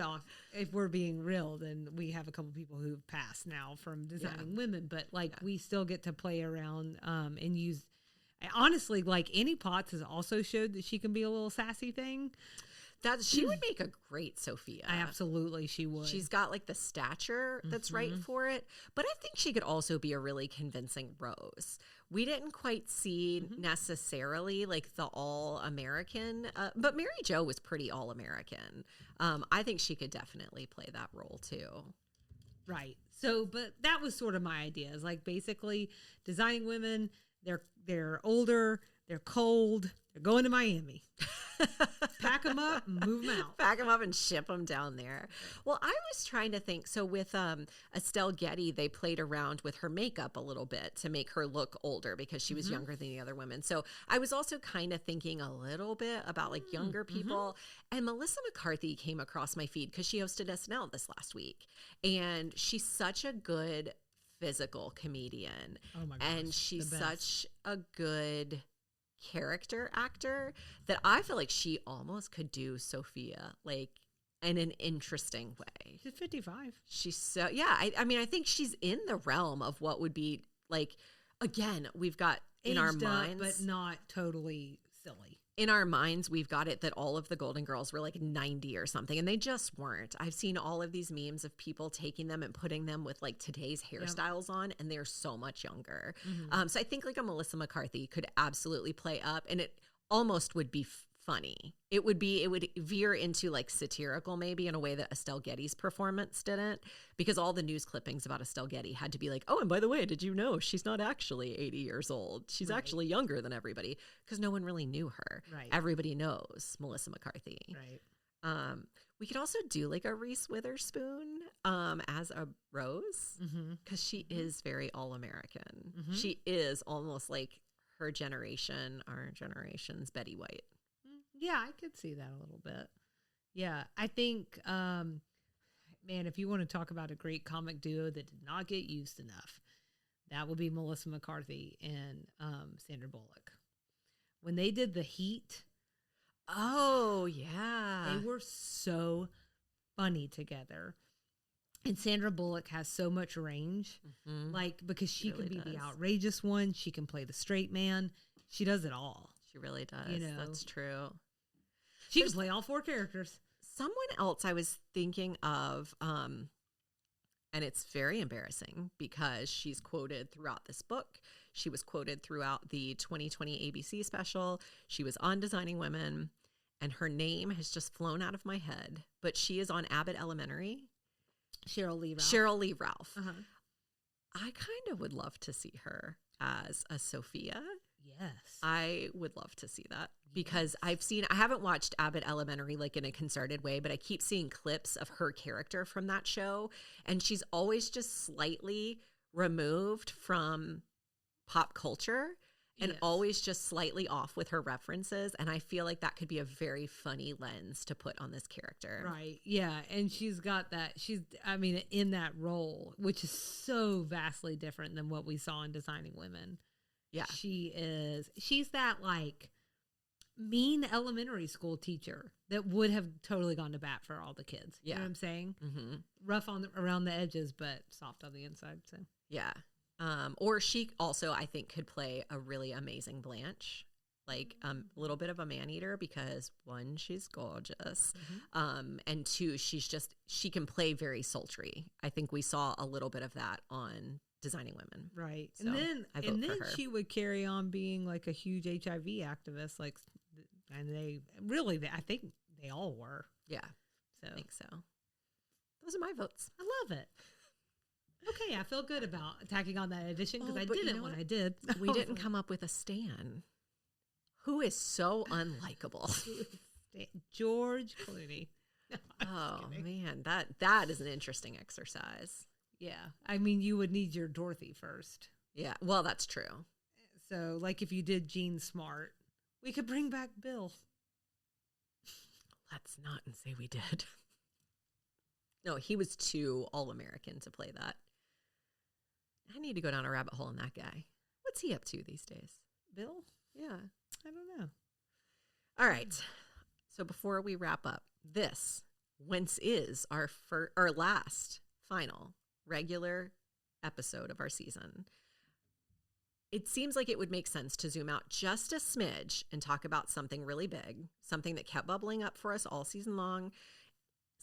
if we're being real, then we have a couple people who've passed now from Designing Women, but like we still get to play around and use. Honestly, like Annie Potts has also showed that she can be a little sassy thing. That she would make a great Sophia. Absolutely, she would. She's got like the stature that's right for it, but I think she could also be a really convincing Rose. We didn't quite see necessarily like the all-American, but Mary Jo was pretty all-American. I think she could definitely play that role too. Right. So, but that was sort of my idea. Is like basically Designing Women. They're older. They're cold. They're going to Miami. Pack them up and move them out. Pack them up and ship them down there. Well, I was trying to think. So with Estelle Getty, they played around with her makeup a little bit to make her look older because she was younger than the other women. So I was also kind of thinking a little bit about like younger people. And Melissa McCarthy came across my feed because she hosted SNL this last week. And she's such a good physical comedian. Oh my gosh, and she's such a good character actor that I feel like she almost could do Sophia like in an interesting way. She's 55. She's so I mean I think she's in the realm of what would be like, again, we've got in our minds, but not totally silly. In our minds, we've got it that all of the Golden Girls were like 90 or something, and they just weren't. I've seen all of these memes of people taking them and putting them with like today's hairstyles on, and they're so much younger. So I think like a Melissa McCarthy could absolutely play up, and it almost would be funny. It would veer into like satirical maybe in a way that Estelle Getty's performance didn't, because all the news clippings about Estelle Getty had to be like, oh, and by the way, did you know she's not actually 80 years old? She's actually younger than everybody, because no one really knew her. Right. Everybody knows Melissa McCarthy. Right. We could also do like a Reese Witherspoon as a Rose, because she is very all-American. She is almost like her generation, our generation's Betty White. Yeah, I could see that a little bit. Yeah, I think, man, if you want to talk about a great comic duo that did not get used enough, that would be Melissa McCarthy and Sandra Bullock. When they did The Heat. Oh, yeah. They were so funny together. And Sandra Bullock has so much range, like, because she really can be the does. outrageous one. She can play the straight man. She does it all. She really does. You know. That's true. She can play all 4 characters. Someone else I was thinking of, and it's very embarrassing because she's quoted throughout this book. She was quoted throughout the 2020 ABC special. She was on Designing Women, and her name has just flown out of my head. But she is on Abbott Elementary. Cheryl Lee Ralph. Cheryl Lee Ralph. Uh-huh. I kind of would love to see her as a Sophia. Yes. I would love to see that because I haven't watched Abbott Elementary like in a concerted way, but I keep seeing clips of her character from that show. And she's always just slightly removed from pop culture and always just slightly off with her references. And I feel like that could be a very funny lens to put on this character. Right. Yeah. And she's got that. In that role, which is so vastly different than what we saw in Designing Women. Yeah. She's that like mean elementary school teacher that would have totally gone to bat for all the kids. You know what I'm saying? Mm-hmm. Rough around the edges, but soft on the inside. So yeah. Or she also, I think, could play a really amazing Blanche, like a little bit of a man-eater because 1, she's gorgeous, and 2, she can play very sultry. I think we saw a little bit of that on Designing Women. Right. So and then she would carry on being like a huge HIV activist, like, and I think they all were. Yeah. So I think so. Those are my votes. I love it. Okay, I feel good about tacking on that addition because I but did you it know when what? I did. We didn't come up with a Stan who is so unlikable. George Clooney. Oh man, that is an interesting exercise. Yeah, I mean, you would need your Dorothy first. Yeah, well, that's true. So, like, if you did Jean Smart, we could bring back Bill. Let's not and say we did. No, he was too all-American to play that. I need to go down a rabbit hole on that guy. What's he up to these days? Bill? Yeah. I don't know. All right. So before we wrap up, this whence is our last final regular episode of our season. It seems like it would make sense to zoom out just a smidge and talk about something really big, something that kept bubbling up for us all season long,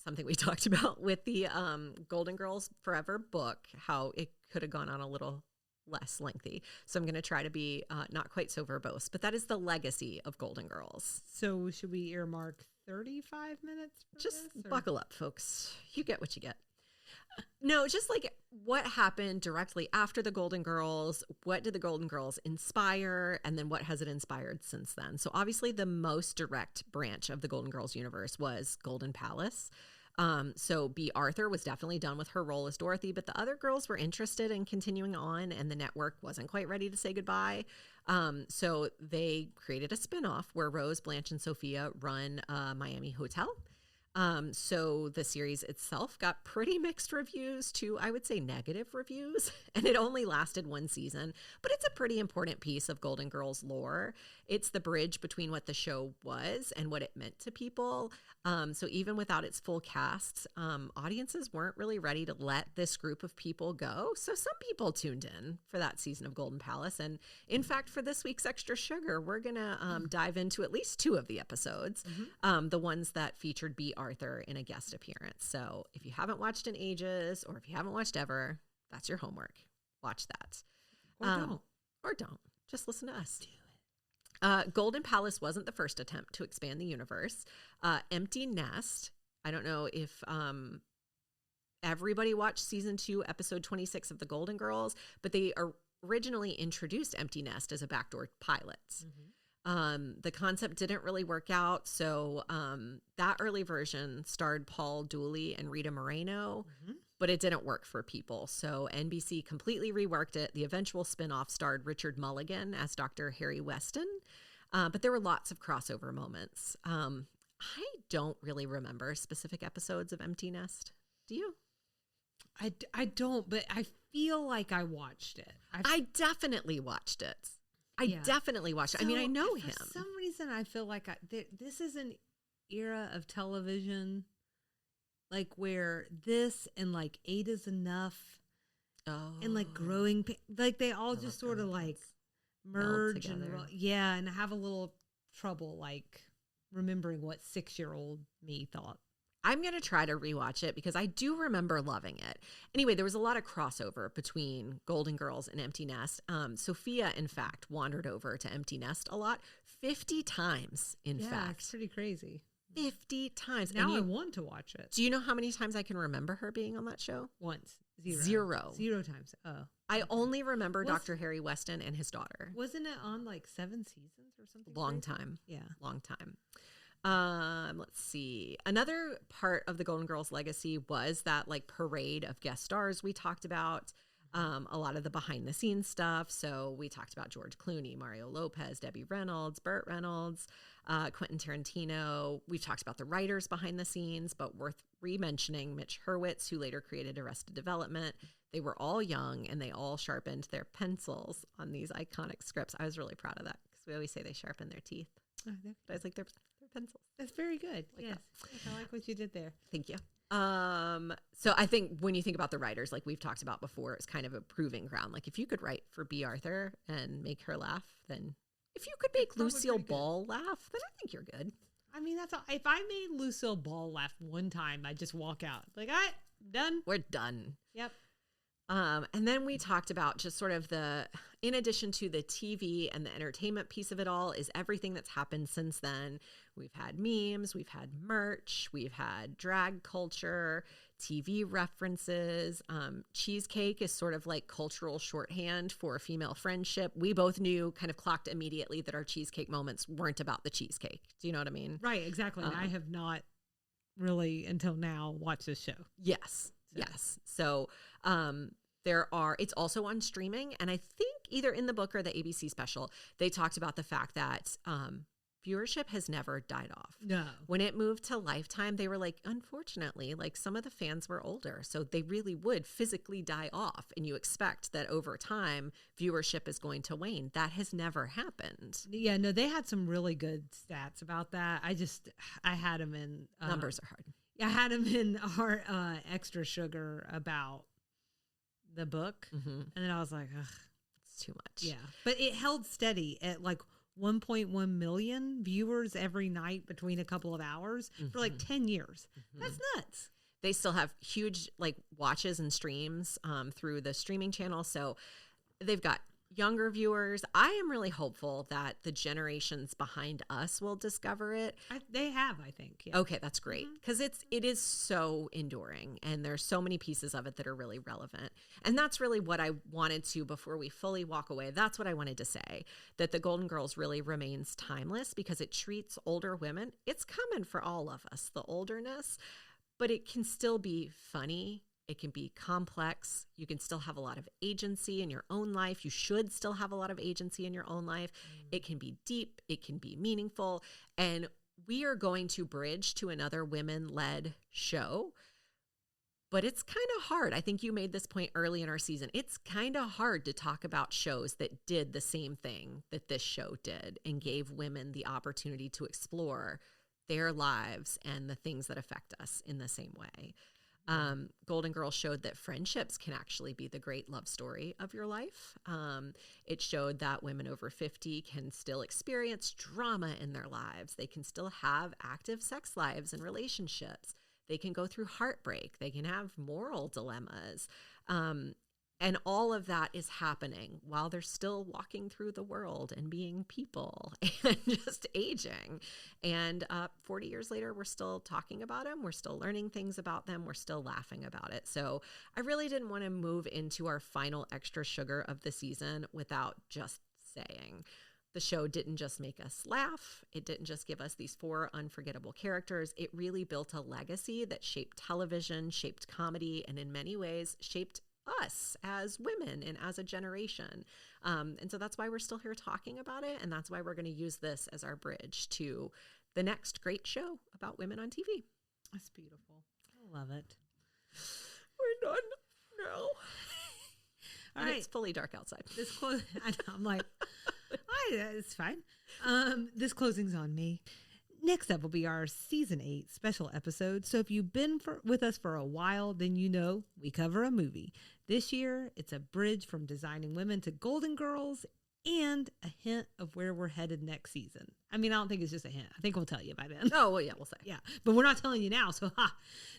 something we talked about with the Golden Girls Forever book, how it could have gone on a little less lengthy. So I'm going to try to be not quite so verbose, but that is the legacy of Golden Girls. So should we earmark 35 minutes for Just this, buckle up, folks. You get what you get. No, just like what happened directly after the Golden Girls, what did the Golden Girls inspire, and then what has it inspired since then? So obviously the most direct branch of the Golden Girls universe was Golden Palace. So B. Arthur was definitely done with her role as Dorothy, but the other girls were interested in continuing on, and the network wasn't quite ready to say goodbye. So they created a spinoff where Rose, Blanche, and Sophia run a Miami hotel. So the series itself got pretty mixed reviews to, I would say, negative reviews, and it only lasted 1 season, but it's a pretty important piece of Golden Girls lore. It's the bridge between what the show was and what it meant to people. So even without its full cast, audiences weren't really ready to let this group of people go. So some people tuned in for that season of Golden Palace. And in fact, for this week's Extra Sugar, we're going to dive into at least 2 of the episodes, the ones that featured B. Arthur in a guest appearance. So if you haven't watched in ages, or if you haven't watched ever, that's your homework. Watch that. Or don't. Just listen to us. Golden Palace wasn't the first attempt to expand the universe. Empty Nest. I don't know if everybody watched season 2, episode 26 of The Golden Girls, but they originally introduced Empty Nest as a backdoor pilot. The concept didn't really work out, so that early version starred Paul Dooley and Rita Moreno, but it didn't work for people. So NBC completely reworked it. The eventual spinoff starred Richard Mulligan as Dr. Harry Weston, but there were lots of crossover moments. I don't really remember specific episodes of Empty Nest. Do you? I don't, but I feel like I watched it. I definitely watched it. Definitely watched it. I mean, I know him. For some reason, I feel like this is an era of television like where this and like 8 is enough. Oh, And like growing, like they all just sort of like merge and and have a little trouble like remembering what 6-year-old me thought. I'm going to try to rewatch it because I do remember loving it. Anyway, there was a lot of crossover between Golden Girls and Empty Nest. Sophia, in fact, wandered over to Empty Nest a lot, 50 times, in fact. It's pretty crazy. 50 times. Now I want to watch it. Do you know how many times I can remember her being on that show? Once. Zero. 0 times. Oh. I only remember Dr. Harry Weston and his daughter. Wasn't it on like 7 seasons or something? Long time. Yeah. Long time. Let's see. Another part of the Golden Girls legacy was that like parade of guest stars we talked about. A lot of the behind the scenes stuff. So we talked about George Clooney, Mario Lopez, Debbie Reynolds, Burt Reynolds, Quentin Tarantino. We've talked about the writers behind the scenes, but worth re-mentioning Mitch Hurwitz, who later created Arrested Development. They were all young and they all sharpened their pencils on these iconic scripts. I was really proud of that because we always say they sharpen their teeth. But I was like, they're pencils. That's very good. Yes. I like what you did there. Thank you. So I think when you think about the writers, like we've talked about before, it's kind of a proving ground. Like if you could write for B. Arthur and make her laugh, then if you could make Lucille Ball laugh, then I think you're good. I mean, that's all. If I made Lucille Ball laugh one time, I'd just walk out. Like, all right, done. We're done. Yep. And then we talked about just sort of in addition to the TV and the entertainment piece of it all, is everything that's happened since then. We've had memes, we've had merch, we've had drag culture, TV references. Cheesecake is sort of like cultural shorthand for female friendship. We both kind of clocked immediately that our cheesecake moments weren't about the cheesecake. Do you know what I mean? Right, exactly. And I have not really until now watched this show. Yes. Yes. So it's also on streaming. And I think either in the book or the ABC special, they talked about the fact that viewership has never died off. No. When it moved to Lifetime, they were like, unfortunately, like some of the fans were older. So they really would physically die off. And you expect that over time, viewership is going to wane. That has never happened. Yeah, no, they had some really good stats about that. I had them in. Numbers are hard. I had them in our Extra Sugar about the book. Mm-hmm. And then I was like, ugh. It's too much. Yeah. But it held steady at like 1.1 million viewers every night between a couple of hours for like 10 years. Mm-hmm. That's nuts. They still have huge like watches and streams through the streaming channel. So they've got younger viewers. I am really hopeful that the generations behind us will discover it. They have, I think. Yeah. Okay, that's great. Because it is so enduring and there's so many pieces of it that are really relevant. And that's really what I wanted to, before we fully walk away, that's what I wanted to say, that the Golden Girls really remains timeless because it treats older women. It's coming for all of us, the olderness, but it can still be funny. It can be complex. You can still have a lot of agency in your own life. You should still have a lot of agency in your own life. It can be deep. It can be meaningful. And we are going to bridge to another women-led show. But it's kind of hard. I think you made this point early in our season. It's kind of hard to talk about shows that did the same thing that this show did and gave women the opportunity to explore their lives and the things that affect us in the same way. Golden Girls showed that friendships can actually be the great love story of your life. It showed that women over 50 can still experience drama in their lives. They can still have active sex lives and relationships. They can go through heartbreak. They can have moral dilemmas. And all of that is happening while they're still walking through the world and being people and just aging. And 40 years later, we're still talking about them. We're still learning things about them. We're still laughing about it. So I really didn't want to move into our final Extra Sugar of the season without just saying, the show didn't just make us laugh. It didn't just give us these 4 unforgettable characters. It really built a legacy that shaped television, shaped comedy, and in many ways shaped us as women and as a generation. And so that's why we're still here talking about it. And that's why we're going to use this as our bridge to the next great show about women on TV. That's beautiful. I love it. We're done. No. All right. It's fully dark outside. This I'm like, it's fine. This closing's on me. Next up will be our season 8 special episode. So if you've been with us for a while, then you know we cover a movie. This year, it's a bridge from Designing Women to Golden Girls and a hint of where we're headed next season. I mean, I don't think it's just a hint. I think we'll tell you by then. Oh, well, yeah, we'll say. Yeah, but we're not telling you now. So,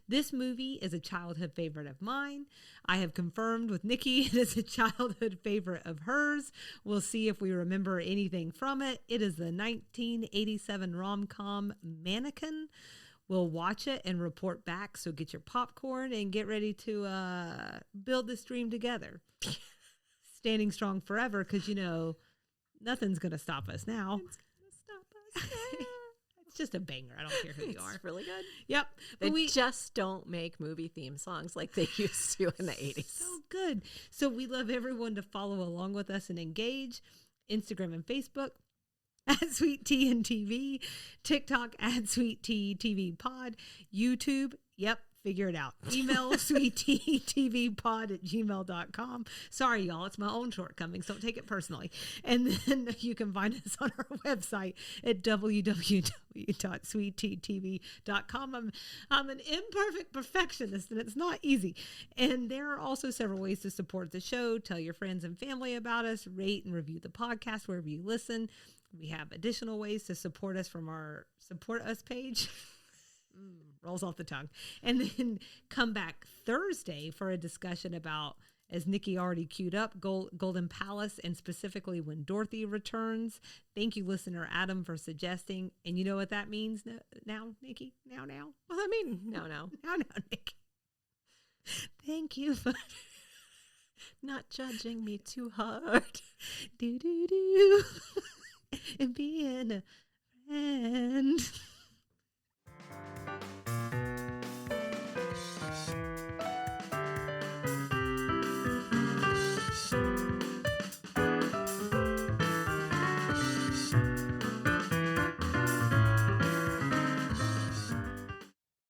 this movie is a childhood favorite of mine. I have confirmed with Nikki it is a childhood favorite of hers. We'll see if we remember anything from it. It is the 1987 rom-com Mannequin. We'll watch it and report back. So get your popcorn and get ready to build this dream together. Standing strong forever, because nothing's gonna stop us now. It's gonna stop us. Yeah. It's just a banger. I don't care who you are. It's really good. Yep. They just don't make movie theme songs like they used to in the 80s. So good. So we love everyone to follow along with us and engage. Instagram and Facebook at Sweet Tea and TV, TikTok at Sweet Tea TV Pod, YouTube. Yep. Figure it out. Email sweetteatvpod@gmail.com. Sorry, y'all. It's my own shortcomings. Don't take it personally. And then you can find us on our website at www.sweetteatv.com. I'm an imperfect perfectionist, and it's not easy. And there are also several ways to support the show. Tell your friends and family about us. Rate and review the podcast wherever you listen. We have additional ways to support us from our Support Us page. Rolls off the tongue. And then come back Thursday for a discussion about, as Nikki already queued up, Golden Palace, and specifically when Dorothy returns. Thank you, listener Adam, for suggesting. And you know what that means now, Nikki? Now. What does that mean? No. Now, Nikki. Thank you for not judging me too hard. And being a friend.